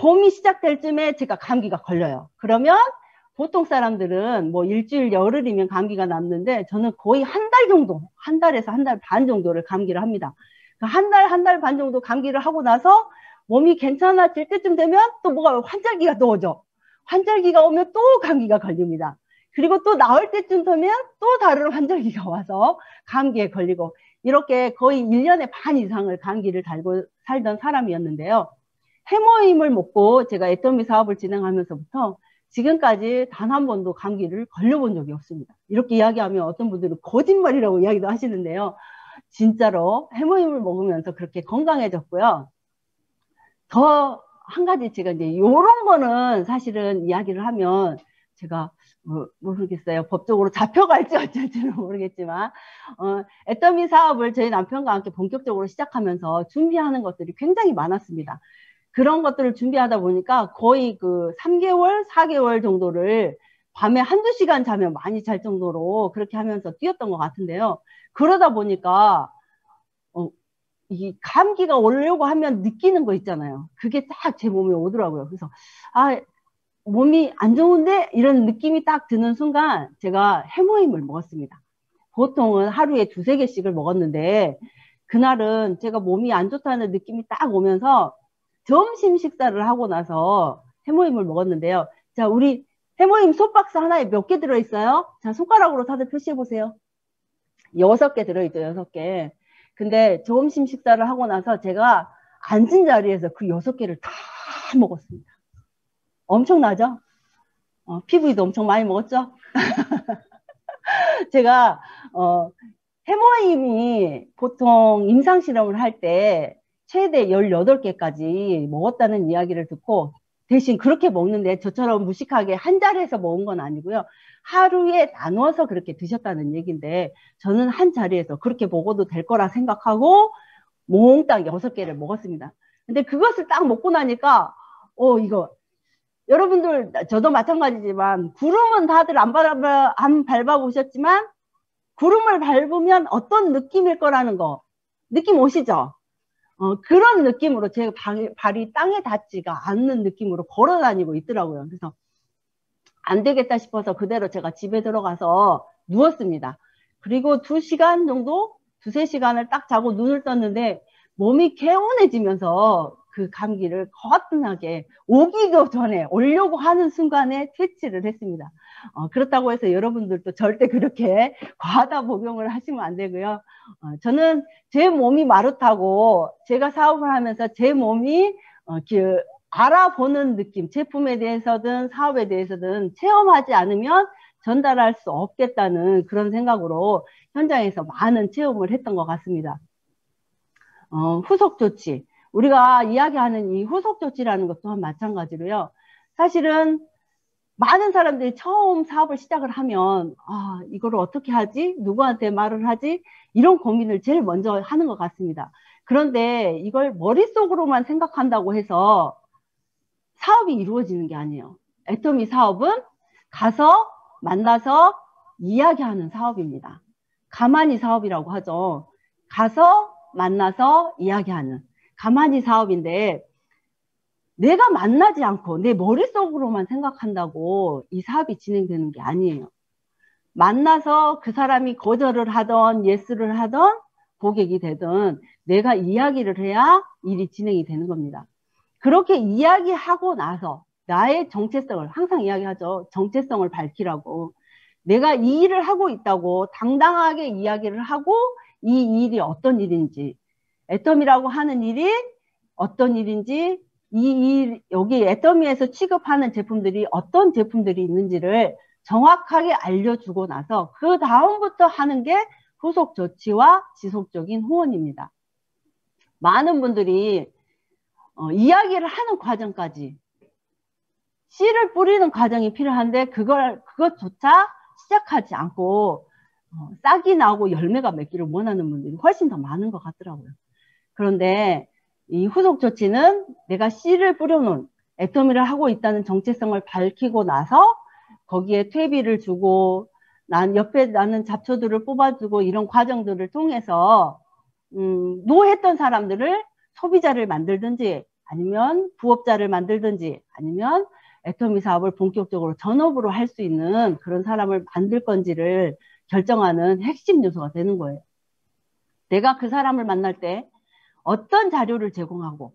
봄이 시작될 쯤에 제가 감기가 걸려요. 그러면 보통 사람들은 뭐 일주일 열흘이면 감기가 낫는데 저는 거의 한 달 정도, 한 달에서 한 달 반 정도를 감기를 합니다. 한 달 반 정도 감기를 하고 나서 몸이 괜찮아질 때쯤 되면 또 뭐가 환절기가 또 오죠. 환절기가 오면 또 감기가 걸립니다. 그리고 또 나을 때쯤 되면 또 다른 환절기가 와서 감기에 걸리고 이렇게 거의 1년에 반 이상을 감기를 달고 살던 사람이었는데요. 해모임을 먹고 제가 애터미 사업을 진행하면서부터 지금까지 단 한 번도 감기를 걸려본 적이 없습니다. 이렇게 이야기하면 어떤 분들은 거짓말이라고 이야기도 하시는데요. 진짜로 해모임을 먹으면서 그렇게 건강해졌고요. 더 한 가지 제가 이제 요런 거는 사실은 이야기를 하면 제가 모르겠어요. 법적으로 잡혀갈지 어쩔지는 모르겠지만 애터미 사업을 저희 남편과 함께 본격적으로 시작하면서 준비하는 것들이 굉장히 많았습니다. 그런 것들을 준비하다 보니까 거의 그 3개월, 4개월 정도를 밤에 한두 시간 자면 많이 잘 정도로 그렇게 하면서 뛰었던 것 같은데요. 그러다 보니까 이 감기가 오려고 하면 느끼는 거 있잖아요. 그게 딱 제 몸에 오더라고요. 그래서 몸이 안 좋은데 이런 느낌이 딱 드는 순간 제가 해모임을 먹었습니다. 보통은 하루에 2-3개씩을 먹었는데 그날은 제가 몸이 안 좋다는 느낌이 딱 오면서 점심 식사를 하고 나서 해모임을 먹었는데요. 자, 우리 해모임 솥박스 하나에 몇 개 들어있어요? 자, 손가락으로 다들 표시해 보세요. 6개 들어있죠, 6개. 근데 점심 식사를 하고 나서 제가 앉은 자리에서 그 6개를 다 먹었습니다. 엄청나죠? PV도 엄청 많이 먹었죠? 제가 해모임이 보통 임상실험을 할 때 최대 18개까지 먹었다는 이야기를 듣고 대신 그렇게 먹는데 저처럼 무식하게 한 자리에서 먹은 건 아니고요. 하루에 나눠서 그렇게 드셨다는 얘기인데 저는 한 자리에서 그렇게 먹어도 될 거라 생각하고 몽땅 6개를 먹었습니다. 근데 그것을 딱 먹고 나니까 이거 여러분들 저도 마찬가지지만 구름은 다들 안 밟아보셨지만 구름을 밟으면 어떤 느낌일 거라는 거 느낌 오시죠? 그런 느낌으로 제 발이 땅에 닿지가 않는 느낌으로 걸어 다니고 있더라고요. 그래서 안 되겠다 싶어서 그대로 제가 집에 들어가서 누웠습니다. 그리고 2시간 정도, 2-3시간을 딱 자고 눈을 떴는데 몸이 개운해지면서 그 감기를 거뜬하게 오기도 전에 오려고 하는 순간에 퇴치를 했습니다. 그렇다고 해서 여러분들도 절대 그렇게 과다 복용을 하시면 안 되고요. 저는 제 몸이 마르다고 제가 사업을 하면서 제 몸이 알아보는 느낌, 제품에 대해서든 사업에 대해서든 체험하지 않으면 전달할 수 없겠다는 그런 생각으로 현장에서 많은 체험을 했던 것 같습니다. 후속 조치. 우리가 이야기하는 이 후속 조치라는 것 또한 마찬가지로요. 사실은 많은 사람들이 처음 사업을 시작을 하면 이거를 어떻게 하지? 누구한테 말을 하지? 이런 고민을 제일 먼저 하는 것 같습니다. 그런데 이걸 머릿속으로만 생각한다고 해서 사업이 이루어지는 게 아니에요. 애터미 사업은 가서 만나서 이야기하는 사업입니다. 가만히 사업이라고 하죠. 가서 만나서 이야기하는 가만히 사업인데 내가 만나지 않고 내 머릿속으로만 생각한다고 이 사업이 진행되는 게 아니에요. 만나서 그 사람이 거절을 하던 예스를 하던 고객이 되든 내가 이야기를 해야 일이 진행이 되는 겁니다. 그렇게 이야기하고 나서 나의 정체성을 항상 이야기하죠. 정체성을 밝히라고. 내가 이 일을 하고 있다고 당당하게 이야기를 하고 이 일이 어떤 일인지 애터미라고 하는 일이 어떤 일인지 여기 애터미에서 취급하는 제품들이 어떤 제품들이 있는지를 정확하게 알려주고 나서 그 다음부터 하는 게 후속 조치와 지속적인 후원입니다. 많은 분들이 이야기를 하는 과정까지 씨를 뿌리는 과정이 필요한데 그것조차 시작하지 않고 싹이 나고 열매가 맺기를 원하는 분들이 훨씬 더 많은 것 같더라고요. 그런데 이 후속 조치는 내가 씨를 뿌려놓은 애터미를 하고 있다는 정체성을 밝히고 나서 거기에 퇴비를 주고 옆에 나는 잡초들을 뽑아주고 이런 과정들을 통해서 노했던 사람들을 소비자를 만들든지 아니면 부업자를 만들든지 아니면 애터미 사업을 본격적으로 전업으로 할 수 있는 그런 사람을 만들 건지를 결정하는 핵심 요소가 되는 거예요. 내가 그 사람을 만날 때 어떤 자료를 제공하고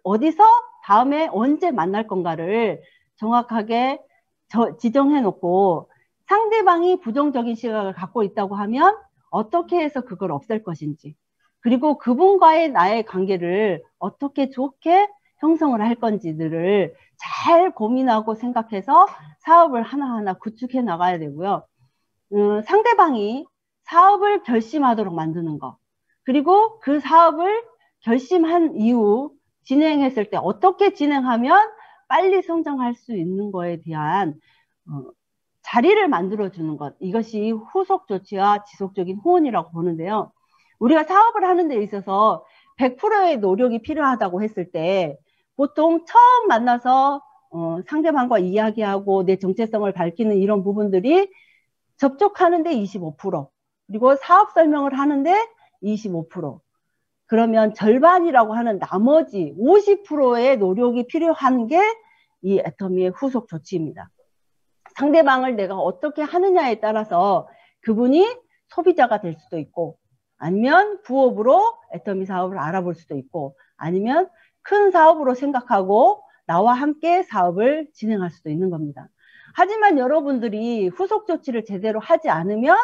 어디서 다음에 언제 만날 건가를 정확하게 지정해 놓고 상대방이 부정적인 시각을 갖고 있다고 하면 어떻게 해서 그걸 없앨 것인지, 그리고 그분과의 나의 관계를 어떻게 좋게 형성을 할 건지들을 잘 고민하고 생각해서 사업을 하나하나 구축해 나가야 되고요. 상대방이 사업을 결심하도록 만드는 거, 그리고 그 사업을 결심한 이후 진행했을 때 어떻게 진행하면 빨리 성장할 수 있는 거에 대한 자리를 만들어주는 것, 이것이 후속 조치와 지속적인 후원이라고 보는데요. 우리가 사업을 하는 데 있어서 100%의 노력이 필요하다고 했을 때 보통 처음 만나서 상대방과 이야기하고 내 정체성을 밝히는 이런 부분들이 접촉하는데 25%, 그리고 사업 설명을 하는데 25%, 그러면 절반이라고 하는 나머지 50%의 노력이 필요한 게 이 애터미의 후속 조치입니다. 상대방을 내가 어떻게 하느냐에 따라서 그분이 소비자가 될 수도 있고, 아니면 부업으로 애터미 사업을 알아볼 수도 있고, 아니면 큰 사업으로 생각하고 나와 함께 사업을 진행할 수도 있는 겁니다. 하지만 여러분들이 후속 조치를 제대로 하지 않으면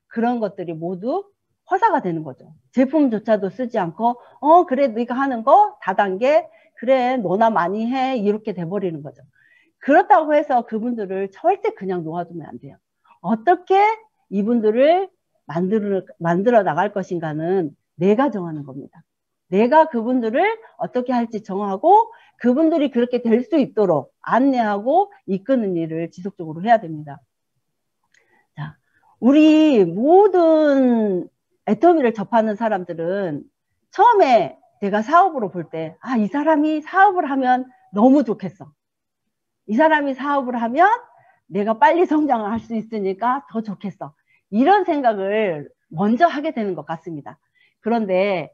그런 것들이 모두 허사가 되는 거죠. 제품조차도 쓰지 않고 그래 네가 하는 거 다단계, 그래 너나 많이 해, 이렇게 돼버리는 거죠. 그렇다고 해서 그분들을 절대 그냥 놓아두면 안 돼요. 어떻게 이분들을 만들어 나갈 것인가는 내가 정하는 겁니다. 내가 그분들을 어떻게 할지 정하고 그분들이 그렇게 될 수 있도록 안내하고 이끄는 일을 지속적으로 해야 됩니다. 자, 우리 모든 애터미를 접하는 사람들은 처음에 내가 사업으로 볼 때, 이 사람이 사업을 하면 너무 좋겠어. 이 사람이 사업을 하면 내가 빨리 성장을 할 수 있으니까 더 좋겠어. 이런 생각을 먼저 하게 되는 것 같습니다. 그런데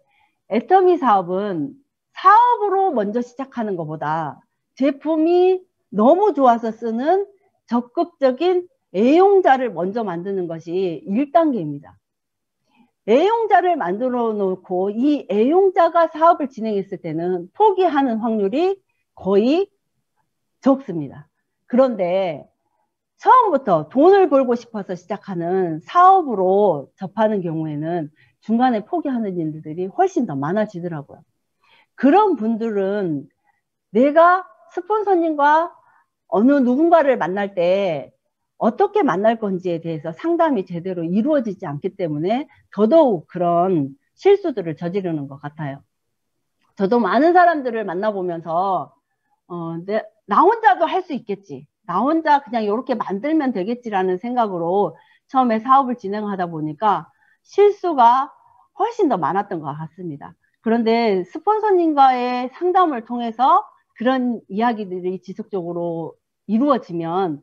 애터미 사업은 사업으로 먼저 시작하는 것보다 제품이 너무 좋아서 쓰는 적극적인 애용자를 먼저 만드는 것이 1단계입니다. 애용자를 만들어 놓고 이 애용자가 사업을 진행했을 때는 포기하는 확률이 거의 적습니다. 그런데 처음부터 돈을 벌고 싶어서 시작하는 사업으로 접하는 경우에는 중간에 포기하는 일들이 훨씬 더 많아지더라고요. 그런 분들은 내가 스폰서님과 어느 누군가를 만날 때 어떻게 만날 건지에 대해서 상담이 제대로 이루어지지 않기 때문에 더더욱 그런 실수들을 저지르는 것 같아요. 저도 많은 사람들을 만나보면서 나 혼자도 할 수 있겠지, 나 혼자 그냥 이렇게 만들면 되겠지라는 생각으로 처음에 사업을 진행하다 보니까 실수가 훨씬 더 많았던 것 같습니다. 그런데 스폰서님과의 상담을 통해서 그런 이야기들이 지속적으로 이루어지면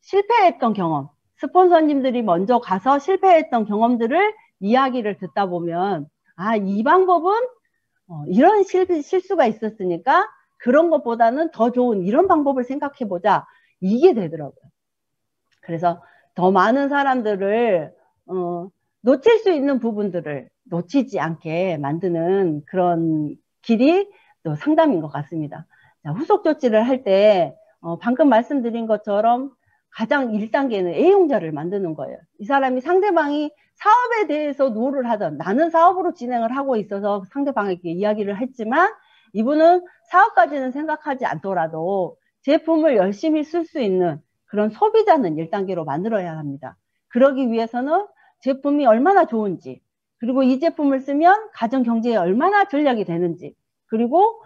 실패했던 경험, 스폰서님들이 먼저 가서 실패했던 경험들을 이야기를 듣다 보면 이 방법은 이런 실수가 있었으니까 그런 것보다는 더 좋은 이런 방법을 생각해보자, 이게 되더라고요. 그래서 더 많은 사람들을 놓칠 수 있는 부분들을 놓치지 않게 만드는 그런 길이 또 상담인 것 같습니다. 자, 후속 조치를 할 때 방금 말씀드린 것처럼 가장 1단계는 애용자를 만드는 거예요. 이 사람이 상대방이 사업에 대해서 노를 하던, 나는 사업으로 진행을 하고 있어서 상대방에게 이야기를 했지만 이분은 사업까지는 생각하지 않더라도 제품을 열심히 쓸 수 있는 그런 소비자는 1단계로 만들어야 합니다. 그러기 위해서는 제품이 얼마나 좋은지, 그리고 이 제품을 쓰면 가정 경제에 얼마나 전략이 되는지, 그리고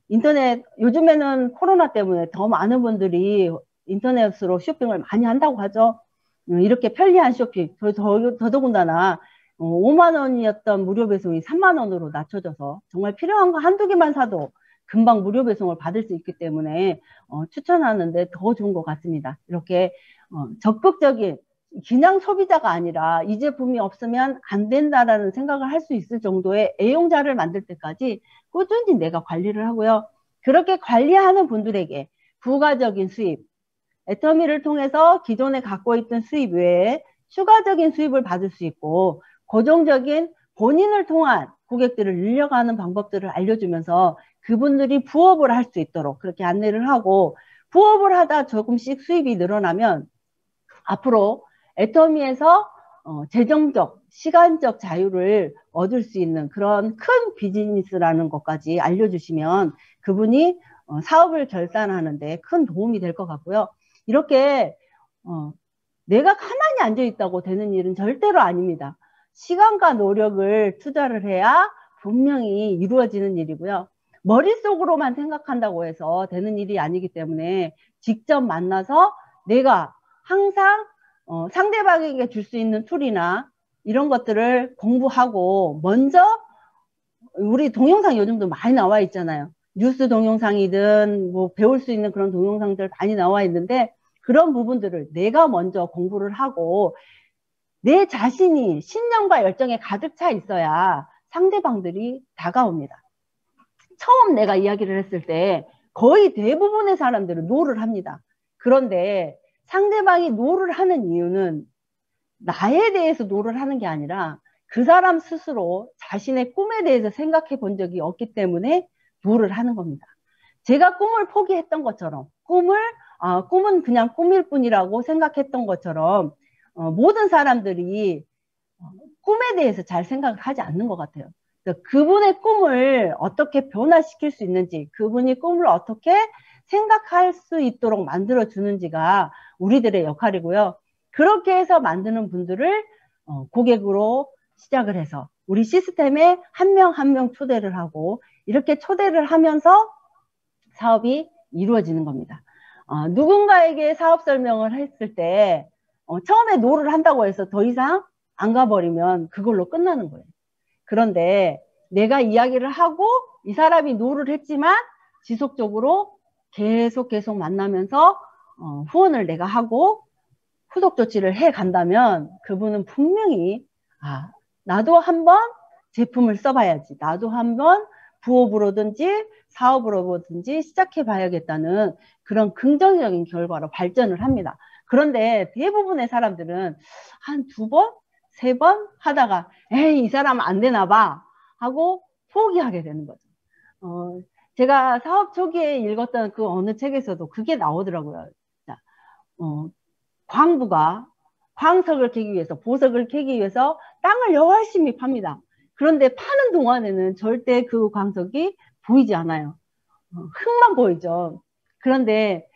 인터넷, 요즘에는 코로나 때문에 더 많은 분들이 인터넷으로 쇼핑을 많이 한다고 하죠. 이렇게 편리한 쇼핑, 더더군다나 5만 원이었던 무료 배송이 3만 원으로 낮춰져서 정말 필요한 거 한두 개만 사도 금방 무료 배송을 받을 수 있기 때문에 추천하는데 더 좋은 것 같습니다. 이렇게 적극적인, 그냥 소비자가 아니라 이 제품이 없으면 안 된다라는 생각을 할 수 있을 정도의 애용자를 만들 때까지 꾸준히 내가 관리를 하고요. 그렇게 관리하는 분들에게 부가적인 수입, 애터미를 통해서 기존에 갖고 있던 수입 외에 추가적인 수입을 받을 수 있고 고정적인 본인을 통한 고객들을 늘려가는 방법들을 알려주면서 그분들이 부업을 할 수 있도록 그렇게 안내를 하고 부업을 하다 조금씩 수입이 늘어나면 앞으로 애터미에서 재정적, 시간적 자유를 얻을 수 있는 그런 큰 비즈니스라는 것까지 알려주시면 그분이 사업을 결산하는데 큰 도움이 될 것 같고요. 이렇게 내가 가만히 앉아있다고 되는 일은 절대로 아닙니다. 시간과 노력을 투자를 해야 분명히 이루어지는 일이고요. 머릿속으로만 생각한다고 해서 되는 일이 아니기 때문에 직접 만나서 내가 항상 상대방에게 줄 수 있는 툴이나 이런 것들을 공부하고 먼저 우리 동영상 요즘도 많이 나와 있잖아요. 뉴스 동영상이든 뭐 배울 수 있는 그런 동영상들 많이 나와 있는데 그런 부분들을 내가 먼저 공부를 하고 내 자신이 신념과 열정에 가득 차 있어야 상대방들이 다가옵니다. 처음 내가 이야기를 했을 때 거의 대부분의 사람들은 노를 합니다. 그런데 상대방이 노를 하는 이유는 나에 대해서 노를 하는 게 아니라 그 사람 스스로 자신의 꿈에 대해서 생각해 본 적이 없기 때문에 노를 하는 겁니다. 제가 꿈을 포기했던 것처럼 꿈은 그냥 꿈일 뿐이라고 생각했던 것처럼 모든 사람들이 꿈에 대해서 잘 생각을 하지 않는 것 같아요. 그분의 꿈을 어떻게 변화시킬 수 있는지, 그분이 꿈을 어떻게 생각할 수 있도록 만들어 주는지가 우리들의 역할이고요. 그렇게 해서 만드는 분들을 고객으로 시작을 해서 우리 시스템에 한 명 한 명 초대를 하고 이렇게 초대를 하면서 사업이 이루어지는 겁니다. 누군가에게 사업 설명을 했을 때 처음에 노를 한다고 해서 더 이상 안 가버리면 그걸로 끝나는 거예요. 그런데 내가 이야기를 하고 이 사람이 노를 했지만 지속적으로 계속 만나면서 후원을 내가 하고 후속 조치를 해 간다면 그분은 분명히 나도 한번 제품을 써봐야지, 나도 한번 부업으로든지 사업으로든지 시작해 봐야겠다는 그런 긍정적인 결과로 발전을 합니다. 그런데 대부분의 사람들은 한 2번, 3번 하다가 에이, 이 사람 안 되나 봐 하고 포기하게 되는 거죠. 제가 사업 초기에 읽었던 그 어느 책에서도 그게 나오더라고요. 광부가 광석을 캐기 위해서, 보석을 캐기 위해서 땅을 열심히 팝니다. 그런데 파는 동안에는 절대 그 광석이 보이지 않아요. 흙만 보이죠. 그런데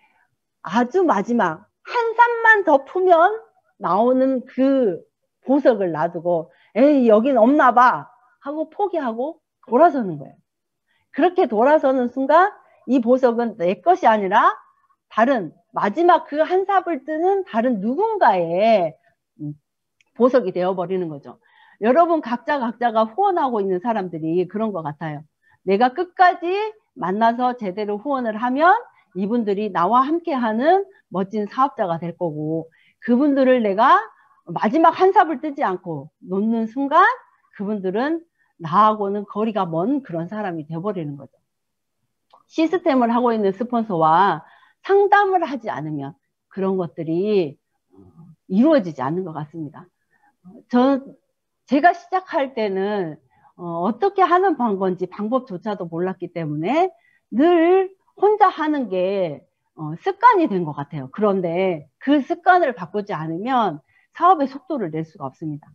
아주 마지막 한 산만 더 푸면 나오는 그 보석을 놔두고 에이, 여긴 없나 봐 하고 포기하고 돌아서는 거예요. 그렇게 돌아서는 순간 이 보석은 내 것이 아니라 다른 마지막 그 한 삽을 뜨는 다른 누군가의 보석이 되어버리는 거죠. 여러분 각자가 후원하고 있는 사람들이 그런 것 같아요. 내가 끝까지 만나서 제대로 후원을 하면 이분들이 나와 함께하는 멋진 사업자가 될 거고 그분들을 내가 마지막 한 삽을 뜨지 않고 놓는 순간 그분들은 나하고는 거리가 먼 그런 사람이 되어버리는 거죠. 시스템을 하고 있는 스폰서와 상담을 하지 않으면 그런 것들이 이루어지지 않는 것 같습니다. 제가 시작할 때는 어떻게 하는 건지 방법조차도 몰랐기 때문에 늘 혼자 하는 게 습관이 된 것 같아요. 그런데 그 습관을 바꾸지 않으면 사업의 속도를 낼 수가 없습니다.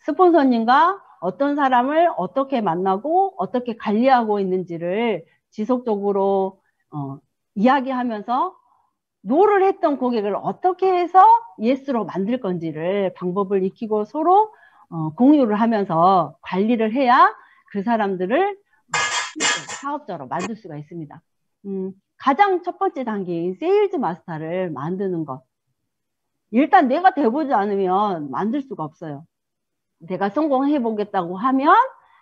스폰서님과 어떤 사람을 어떻게 만나고 어떻게 관리하고 있는지를 지속적으로 이야기하면서 노를 했던 고객을 어떻게 해서 예스로 만들 건지를 방법을 익히고 서로 공유를 하면서 관리를 해야 그 사람들을 사업자로 만들 수가 있습니다. 가장 첫 번째 단계인 세일즈 마스터를 만드는 것. 일단 내가 돼보지 않으면 만들 수가 없어요. 내가 성공해 보겠다고 하면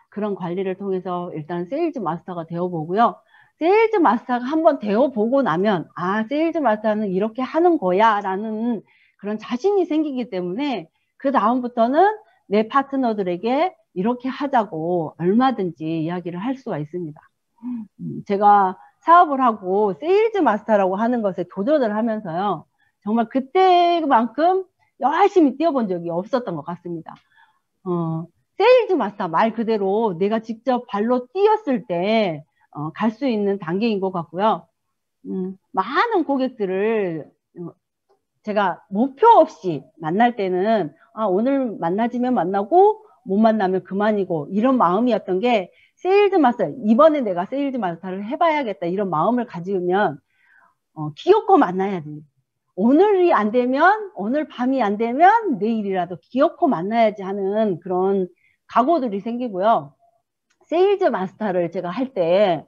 그런 관리를 통해서 일단 세일즈 마스터가 되어보고요. 세일즈 마스터가 한번 되어보고 나면 세일즈 마스터는 이렇게 하는 거야 라는 그런 자신이 생기기 때문에 그 다음부터는 내 파트너들에게 이렇게 하자고 얼마든지 이야기를 할 수가 있습니다. 제가 사업을 하고 세일즈 마스터라고 하는 것에 도전을 하면서요. 정말 그때만큼 열심히 뛰어본 적이 없었던 것 같습니다. 세일즈 마스터 말 그대로 내가 직접 발로 뛰었을 때 갈 수 있는 단계인 것 같고요. 많은 고객들을 제가 목표 없이 만날 때는 오늘 만나지면 만나고 못 만나면 그만이고 이런 마음이었던 게 세일즈 마스터, 이번에 내가 세일즈 마스터를 해봐야겠다 이런 마음을 가지면 기어코 만나야지. 오늘이 안 되면, 오늘 밤이 안 되면 내일이라도 기어코 만나야지 하는 그런 각오들이 생기고요. 세일즈 마스터를 제가 할 때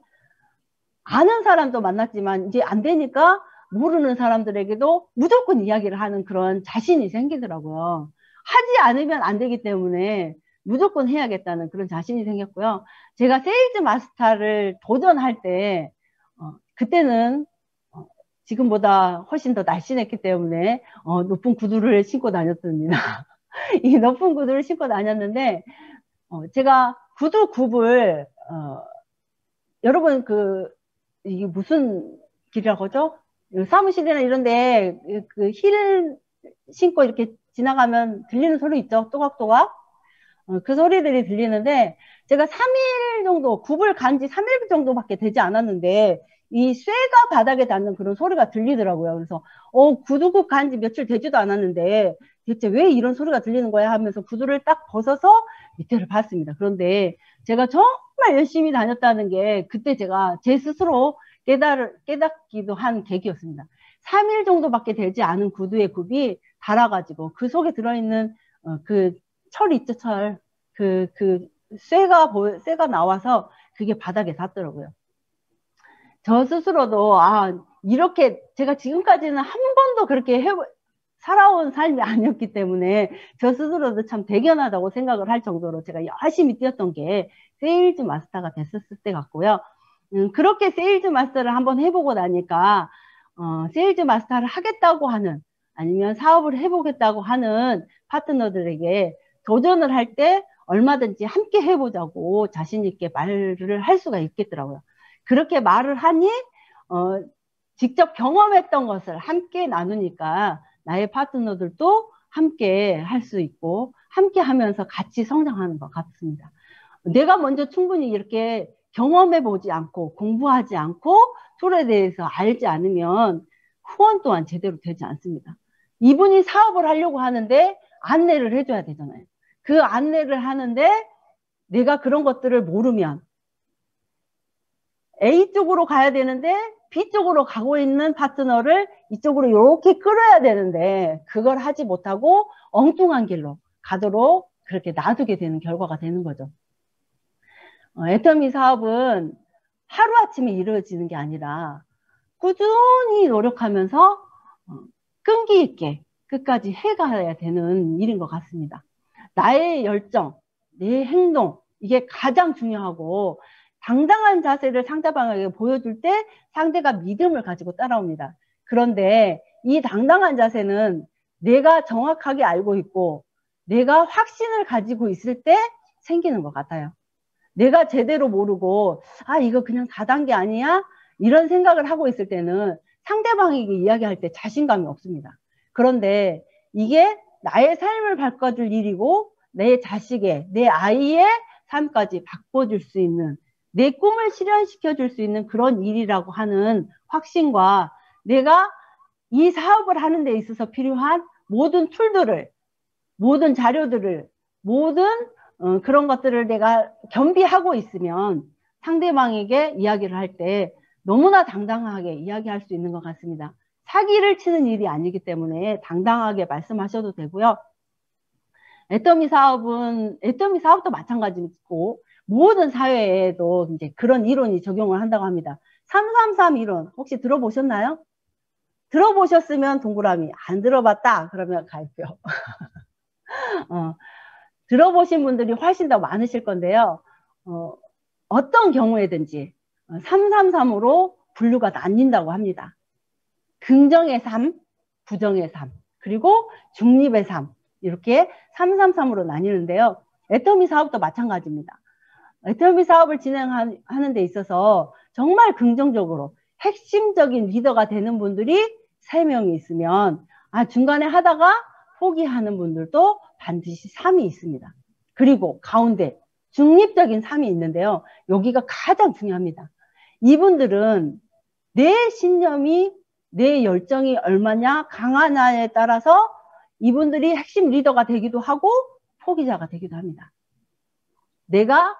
아는 사람도 만났지만 이제 안 되니까 모르는 사람들에게도 무조건 이야기를 하는 그런 자신이 생기더라고요. 하지 않으면 안 되기 때문에 무조건 해야겠다는 그런 자신이 생겼고요. 제가 세일즈 마스터를 도전할 때 그때는 지금보다 훨씬 더 날씬했기 때문에 높은 구두를 신고 다녔습니다. 이 높은 구두를 신고 다녔는데 제가 구두 굽을 여러분 이게 무슨 길이라고 하죠? 사무실이나 이런데 그 힐 신고 이렇게 지나가면 들리는 소리 있죠? 또각또각. 그 소리들이 들리는데 제가 3일 정도 굽을 간 지 3일 정도밖에 되지 않았는데 이 쇠가 바닥에 닿는 그런 소리가 들리더라고요. 그래서 구두굽 간 지 며칠 되지도 않았는데 대체 왜 이런 소리가 들리는 거야 하면서 구두를 딱 벗어서 밑에를 봤습니다. 그런데 제가 정말 열심히 다녔다는 게 그때 제가 제 스스로 깨닫기도 한 계기였습니다. 3일 정도밖에 되지 않은 구두의 굽이 닳아가지고 그 속에 들어있는 그 철 있죠, 철. 쇠가 나와서 그게 바닥에 닿더라고요. 저 스스로도 이렇게 제가 지금까지는 한 번도 그렇게 살아온 삶이 아니었기 때문에 저 스스로도 참 대견하다고 생각을 할 정도로 제가 열심히 뛰었던 게 세일즈 마스터가 됐었을 때 같고요. 그렇게 세일즈 마스터를 한번 해보고 나니까 세일즈 마스터를 하겠다고 하는 아니면 사업을 해보겠다고 하는 파트너들에게 도전을 할 때 얼마든지 함께 해보자고 자신 있게 말을 할 수가 있겠더라고요. 그렇게 말을 하니 직접 경험했던 것을 함께 나누니까 나의 파트너들도 함께 할 수 있고 함께 하면서 같이 성장하는 것 같습니다. 내가 먼저 충분히 이렇게 경험해 보지 않고 공부하지 않고 툴에 대해서 알지 않으면 후원 또한 제대로 되지 않습니다. 이분이 사업을 하려고 하는데 안내를 해줘야 되잖아요. 그 안내를 하는데 내가 그런 것들을 모르면 A 쪽으로 가야 되는데 B 쪽으로 가고 있는 파트너를 이쪽으로 이렇게 끌어야 되는데 그걸 하지 못하고 엉뚱한 길로 가도록 그렇게 놔두게 되는 결과가 되는 거죠. 애터미 사업은 하루아침에 이루어지는 게 아니라 꾸준히 노력하면서 끈기 있게 끝까지 해가야 되는 일인 것 같습니다. 나의 열정, 내 행동 이게 가장 중요하고 당당한 자세를 상대방에게 보여줄 때 상대가 믿음을 가지고 따라옵니다. 그런데 이 당당한 자세는 내가 정확하게 알고 있고 내가 확신을 가지고 있을 때 생기는 것 같아요. 내가 제대로 모르고 이거 그냥 4단계 아니야? 이런 생각을 하고 있을 때는 상대방에게 이야기할 때 자신감이 없습니다. 그런데 이게 나의 삶을 바꿔줄 일이고 내 자식의, 내 아이의 삶까지 바꿔줄 수 있는 내 꿈을 실현시켜 줄 수 있는 그런 일이라고 하는 확신과 내가 이 사업을 하는 데 있어서 필요한 모든 툴들을, 모든 자료들을, 모든 그런 것들을 내가 겸비하고 있으면 상대방에게 이야기를 할 때 너무나 당당하게 이야기할 수 있는 것 같습니다. 사기를 치는 일이 아니기 때문에 당당하게 말씀하셔도 되고요. 애터미 사업도 마찬가지고 모든 사회에도 이제 그런 이론이 적용을 한다고 합니다. 333 이론 혹시 들어보셨나요? 들어보셨으면 동그라미, 안 들어봤다 그러면 가입표. 들어보신 분들이 훨씬 더 많으실 건데요. 어떤 경우에든지 333으로 분류가 나뉜다고 합니다. 긍정의 3, 부정의 3, 그리고 중립의 3 이렇게 333으로 나뉘는데요. 애터미 사업도 마찬가지입니다. 애터미 사업을 진행하는 데 있어서 정말 긍정적으로 핵심적인 리더가 되는 분들이 3명이 있으면 중간에 하다가 포기하는 분들도 반드시 3이 있습니다. 그리고 가운데 중립적인 3이 있는데요. 여기가 가장 중요합니다. 이분들은 내 신념이, 내 열정이 얼마냐 강하냐에 따라서 이분들이 핵심 리더가 되기도 하고 포기자가 되기도 합니다. 내가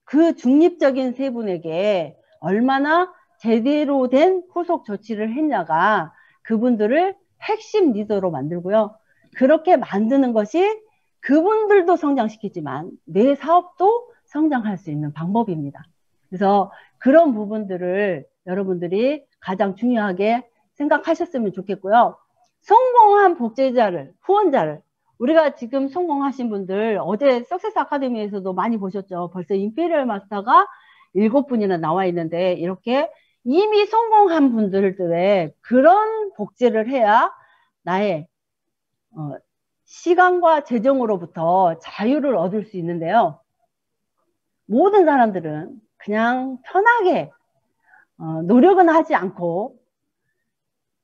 그 중립적인 세 분에게 얼마나 제대로 된 후속 조치를 했냐가 그분들을 핵심 리더로 만들고요. 그렇게 만드는 것이 그분들도 성장시키지만 내 사업도 성장할 수 있는 방법입니다. 그래서 그런 부분들을 여러분들이 가장 중요하게 생각하셨으면 좋겠고요. 성공한 복제자를, 후원자를, 우리가 지금 성공하신 분들 어제 석세스 아카데미에서도 많이 보셨죠. 벌써 임페리얼 마스터가 7분이나 나와 있는데 이렇게 이미 성공한 분들의 그런 복제를 해야 나의 시간과 재정으로부터 자유를 얻을 수 있는데요. 모든 사람들은 그냥 편하게 노력은 하지 않고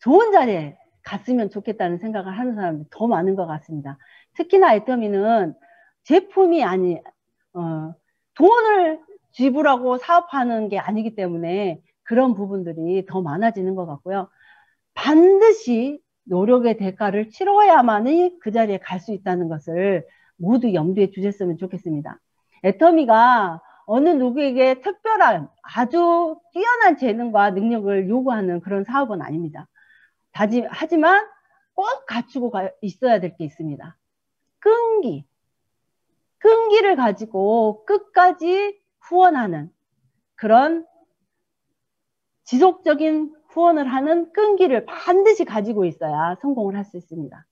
좋은 자리에 갔으면 좋겠다는 생각을 하는 사람들이 더 많은 것 같습니다. 특히나 애터미는 제품이 돈을 지불하고 사업하는 게 아니기 때문에 그런 부분들이 더 많아지는 것 같고요. 반드시 노력의 대가를 치러야만이 그 자리에 갈 수 있다는 것을 모두 염두에 두셨으면 좋겠습니다. 애터미가 어느 누구에게 특별한 아주 뛰어난 재능과 능력을 요구하는 그런 사업은 아닙니다. 하지만 꼭 갖추고 있어야 될 게 있습니다. 끈기를 가지고 끝까지 후원하는 그런 지속적인 후원을 하는 끈기를 반드시 가지고 있어야 성공을 할 수 있습니다.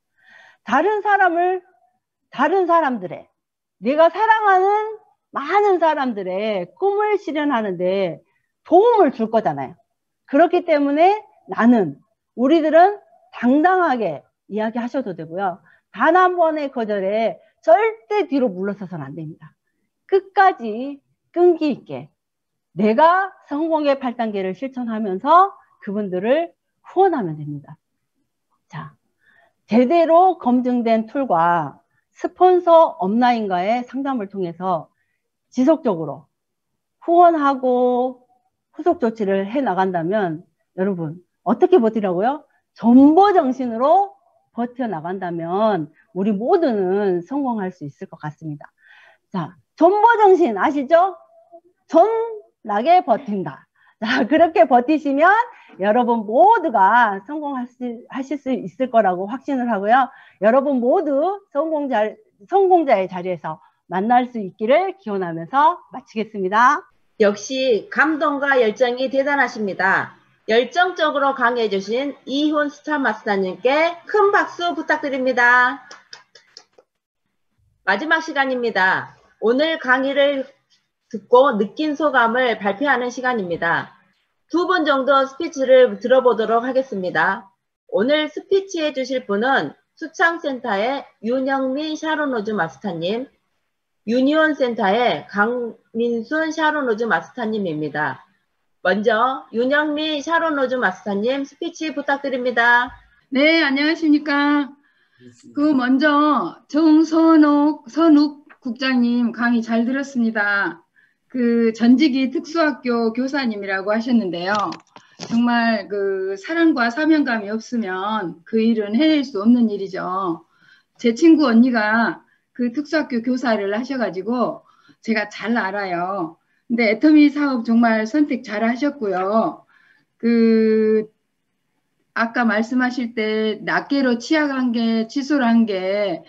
다른 사람들의 내가 사랑하는 많은 사람들의 꿈을 실현하는데 도움을 줄 거잖아요. 그렇기 때문에 우리들은 당당하게 이야기하셔도 되고요. 단 한 번의 거절에 절대 뒤로 물러서서는 안 됩니다. 끝까지 끈기 있게 내가 성공의 8단계를 실천하면서 그분들을 후원하면 됩니다. 자, 제대로 검증된 툴과 스폰서 업라인과의 상담을 통해서 지속적으로 후원하고 후속 조치를 해 나간다면 여러분 어떻게 버티라고요? 전보정신으로 버텨나간다면 우리 모두는 성공할 수 있을 것 같습니다. 자, 전보정신 아시죠? 전나게 버틴다. 자, 그렇게 버티시면 여러분 모두가 성공하실 수 있을 거라고 확신을 하고요. 여러분 모두 성공자의 자리에서 만날 수 있기를 기원하면서 마치겠습니다. 역시 감동과 열정이 대단하십니다. 열정적으로 강의해주신 이훈 스타마스터님께 큰 박수 부탁드립니다. 마지막 시간입니다. 오늘 강의를 듣고 느낀 소감을 발표하는 시간입니다. 2분 정도 스피치를 들어보도록 하겠습니다. 오늘 스피치 해주실 분은 수창센터의 윤영민 샤론로즈 마스터님, 유니온센터의 강민순 샤론로즈 마스터님입니다. 먼저 윤영민 샤론로즈 마스터님 스피치 부탁드립니다. 네, 안녕하십니까. 먼저 정선욱 국장님 강의 잘 들었습니다. 전직이 특수학교 교사님이라고 하셨는데요. 정말 사랑과 사명감이 없으면 그 일은 해낼 수 없는 일이죠. 제 친구 언니가 특수학교 교사를 하셔가지고 제가 잘 알아요. 근데 애터미 사업 정말 선택 잘 하셨고요. 아까 말씀하실 때 낱개로 취약한 게 취소를 한 게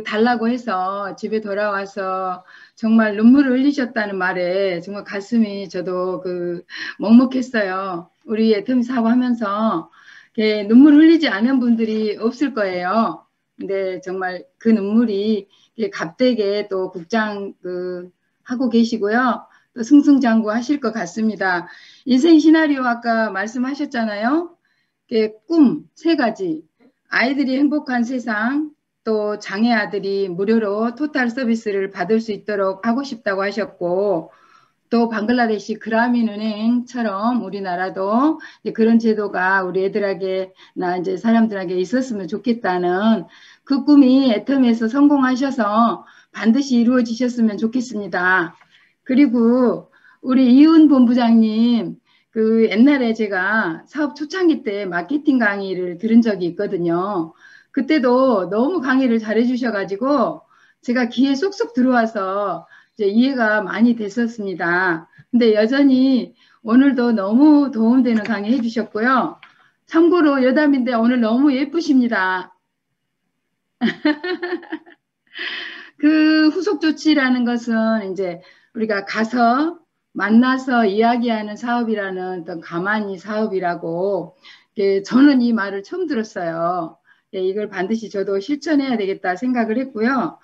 달라고 해서 집에 돌아와서 정말 눈물을 흘리셨다는 말에 정말 가슴이 저도 먹먹했어요. 우리 애터미 사업하면서 눈물 흘리지 않은 분들이 없을 거예요. 근데 정말 그 눈물이 값되게 또 국장 하고 계시고요. 또 승승장구 하실 것 같습니다. 인생 시나리오 아까 말씀하셨잖아요. 꿈 3가지. 아이들이 행복한 세상, 또 장애 아들이 무료로 토탈 서비스를 받을 수 있도록 하고 싶다고 하셨고, 또 방글라데시 그라민 은행처럼 우리나라도 이제 그런 제도가 우리 애들에게나 이제 사람들에게 있었으면 좋겠다는 그 꿈이 애텀에서 성공하셔서 반드시 이루어지셨으면 좋겠습니다. 그리고 우리 이훈 본부장님, 그 옛날에 제가 사업 초창기 때 마케팅 강의를 들은 적이 있거든요. 그때도 너무 강의를 잘해 주셔가지고 제가 귀에 쏙쏙 들어와서 이제 이해가 많이 됐었습니다. 근데 여전히 오늘도 너무 도움되는 강의 해주셨고요. 참고로 여담인데 오늘 너무 예쁘십니다. 그 후속 조치라는 것은 이제 우리가 가서 만나서 이야기하는 사업이라는 어떤 가만히 사업이라고 저는 이 말을 처음 들었어요. 이걸 반드시 저도 실천해야 되겠다 생각을 했고요.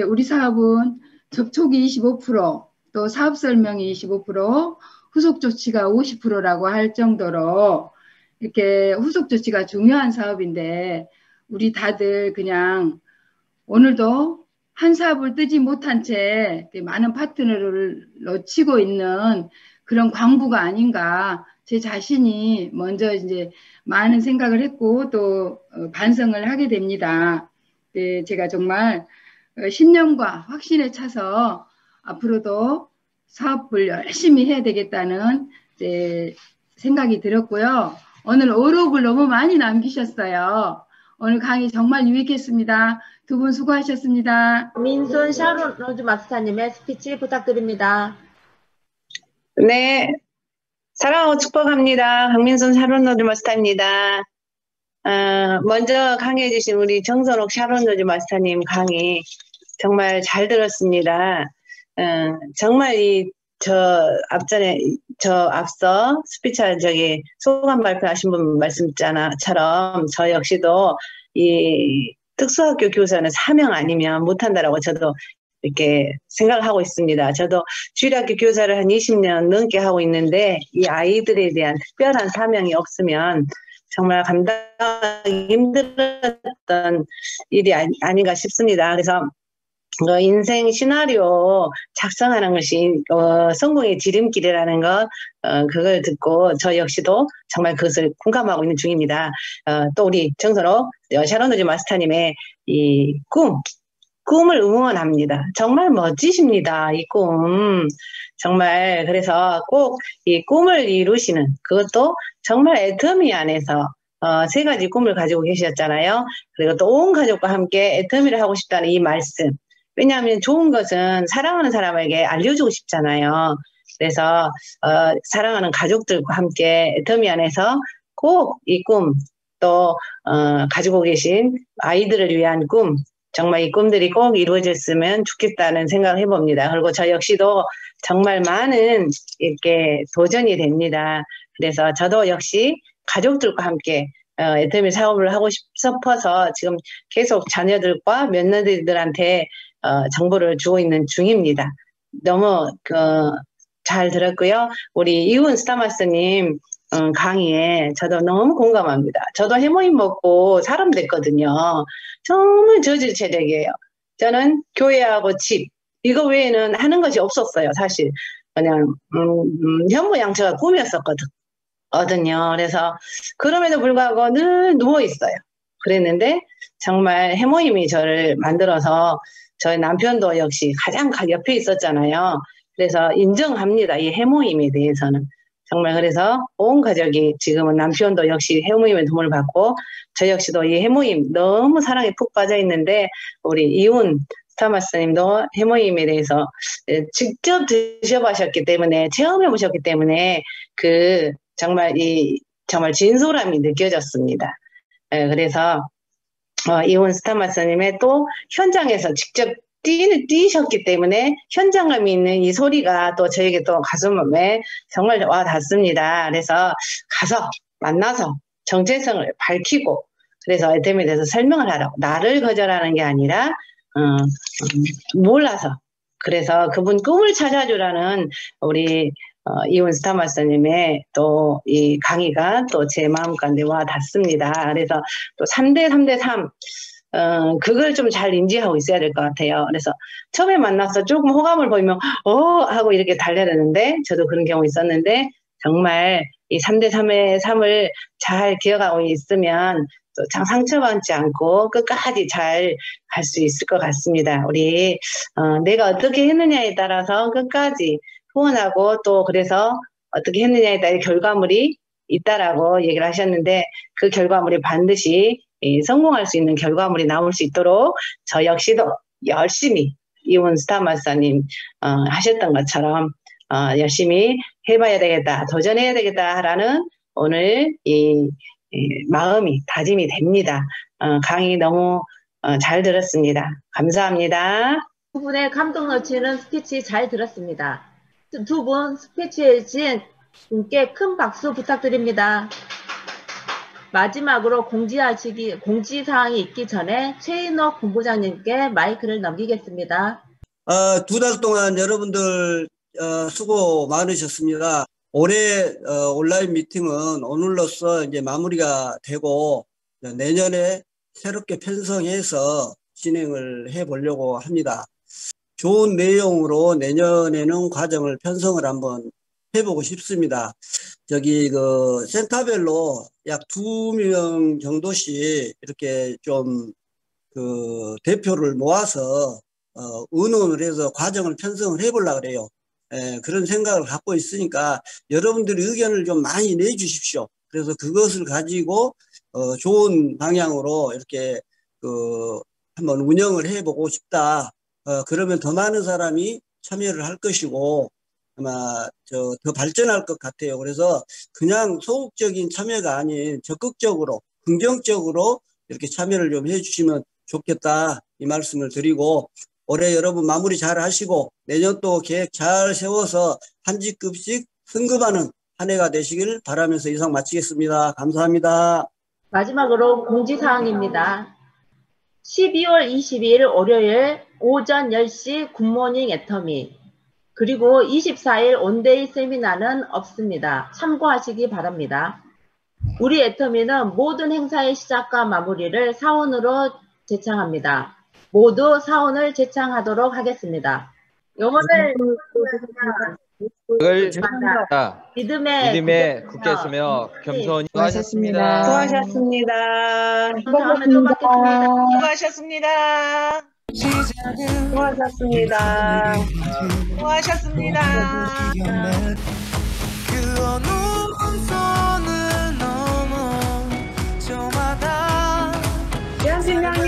우리 사업은 접촉이 25%, 또 사업 설명이 25%, 후속 조치가 50%라고 할 정도로 이렇게 후속 조치가 중요한 사업인데 우리 다들 그냥 오늘도 한 사업을 뜨지 못한 채 많은 파트너를 놓치고 있는 그런 광부가 아닌가 제 자신이 먼저 이제 많은 생각을 했고 또 반성을 하게 됩니다. 제가 정말 신념과 확신에 차서 앞으로도 사업을 열심히 해야 되겠다는 생각이 들었고요. 오늘 어록을 너무 많이 남기셨어요. 오늘 강의 정말 유익했습니다. 두 분 수고하셨습니다. 민순 샤론 로즈 마스터님의 스피치 부탁드립니다. 네, 사랑하고 축복합니다. 강민순 샤론 로즈 마스터입니다. 먼저 강의해 주신 우리 정선옥 샤론 로즈 마스터님 강의 정말 잘 들었습니다. 정말 앞서 스피처 소감 발표하신 분 말씀처럼 저 역시도 이 특수학교 교사는 사명 아니면 못한다라고 저도 이렇게 생각을 하고 있습니다. 저도 주일학교 교사를 한 20년 넘게 하고 있는데 이 아이들에 대한 특별한 사명이 없으면 정말 감당하기 힘들었던 일이 아닌가 싶습니다. 그래서 인생 시나리오 작성하는 것이 성공의 지름길이라는 것 그걸 듣고 저 역시도 정말 그것을 공감하고 있는 중입니다. 또 우리 정선호 샤론 로즈 마스터님의 이 꿈을 응원합니다. 정말 멋지십니다. 이 꿈 정말 그래서 꼭 이 꿈을 이루시는 그것도 정말 애터미 안에서 3가지 꿈을 가지고 계셨잖아요. 그리고 또 온 가족과 함께 애터미를 하고 싶다는 이 말씀. 왜냐하면 좋은 것은 사랑하는 사람에게 알려주고 싶잖아요. 그래서 사랑하는 가족들과 함께 애터미 안에서 꼭 이 꿈, 또 가지고 계신 아이들을 위한 꿈, 정말 이 꿈들이 꼭 이루어졌으면 좋겠다는 생각을 해봅니다. 그리고 저 역시도 정말 많은 이렇게 도전이 됩니다. 그래서 저도 역시 가족들과 함께 애터미 사업을 하고 싶어서 지금 계속 자녀들과 며느리들한테 정보를 주고 있는 중입니다. 너무 잘 들었고요. 우리 이훈 스타마스터님 강의에 저도 너무 공감합니다. 저도 해모임 먹고 사람 됐거든요. 정말 저질 체력이에요. 저는 교회하고 집 이거 외에는 하는 것이 없었어요. 사실 그냥 현모양처가 꿈이었었거든요. 그래서 그럼에도 불구하고 늘 누워 있어요. 그랬는데 정말 해모임이 저를 만들어서 저희 남편도 역시 가장 옆에 있었잖아요. 그래서 인정합니다. 이 해모임에 대해서는. 정말 그래서 온 가족이 지금은 남편도 역시 해모임의 도움을 받고 저 역시도 이 해모임 너무 사랑에 푹 빠져 있는데 우리 이훈 스타마스님도 해모임에 대해서 직접 드셔보셨기 때문에 체험해 보셨기 때문에 정말 정말 진솔함이 느껴졌습니다. 그래서 이훈 스타마스님의 또 현장에서 직접 뛰셨기 때문에 현장감이 있는 이 소리가 또 저에게 또 가슴에 정말 와 닿습니다. 그래서 가서 만나서 정체성을 밝히고 그래서 애터미에 대해서 설명을 하라고 나를 거절하는 게 아니라 몰라서 그래서 그분 꿈을 찾아주라는 우리 이훈 스타마스터님의 또 이 강의가 또 제 마음가운데 와 닿습니다. 그래서 또 3대 3대 3 그걸 좀 잘 인지하고 있어야 될 것 같아요. 그래서 처음에 만나서 조금 호감을 보이면 하고 이렇게 달려드는데 저도 그런 경우 있었는데 정말 이 3대 3의 3을 잘 기억하고 있으면 또 참 상처받지 않고 끝까지 잘 갈 수 있을 것 같습니다. 우리 내가 어떻게 했느냐에 따라서 끝까지 후원하고 또 그래서 어떻게 했느냐에 따라 결과물이 있다라고 얘기를 하셨는데 그 결과물이 반드시 성공할 수 있는 결과물이 나올 수 있도록 저 역시도 열심히 이혼 스타마스터님 하셨던 것처럼 열심히 해봐야 되겠다, 도전해야 되겠다라는 오늘 이 마음이 다짐이 됩니다. 강의 너무 잘 들었습니다. 감사합니다. 두 분의 감동 넘치는 스피치 잘 들었습니다. 두 분 스피치 해주신 분께 큰 박수 부탁드립니다. 마지막으로 공지사항이 있기 전에 최인옥 본부장님께 마이크를 넘기겠습니다. 2달 동안 여러분들 수고 많으셨습니다. 올해 온라인 미팅은 오늘로써 이제 마무리가 되고 내년에 새롭게 편성해서 진행을 해 보려고 합니다. 좋은 내용으로 내년에는 과정을 편성을 한번 해보고 싶습니다. 그 센터별로 약 2명 정도씩 이렇게 좀 대표를 모아서 의논을 해서 과정을 편성을 해보려고 그래요. 그런 생각을 갖고 있으니까 여러분들의 의견을 좀 많이 내주십시오. 그래서 그것을 가지고 좋은 방향으로 이렇게 한번 운영을 해보고 싶다. 그러면 더 많은 사람이 참여를 할 것이고 아마 더 발전할 것 같아요. 그래서 그냥 소극적인 참여가 아닌 적극적으로 긍정적으로 이렇게 참여를 좀 해주시면 좋겠다 이 말씀을 드리고 올해 여러분 마무리 잘 하시고 내년 또 계획 잘 세워서 한 직급씩 승급하는 한 해가 되시길 바라면서 이상 마치겠습니다. 감사합니다. 마지막으로 공지사항입니다. 12월 22일 월요일 오전 10시 굿모닝 애터미 그리고 24일 온데이 세미나는 없습니다. 참고하시기 바랍니다. 우리 애터미는 모든 행사의 시작과 마무리를 사원으로 제창합니다. 모두 사원을 제창하도록 하겠습니다. 영혼을 믿음의 굳게 겸손히 수고하셨습니다. 수고하셨습니다. 다음에 또 뵙겠습니다. 수고하셨습니다. 수고하셨습니다. 수고하셨습니다. 그 어느 선을 넘어 저마다 양팀장님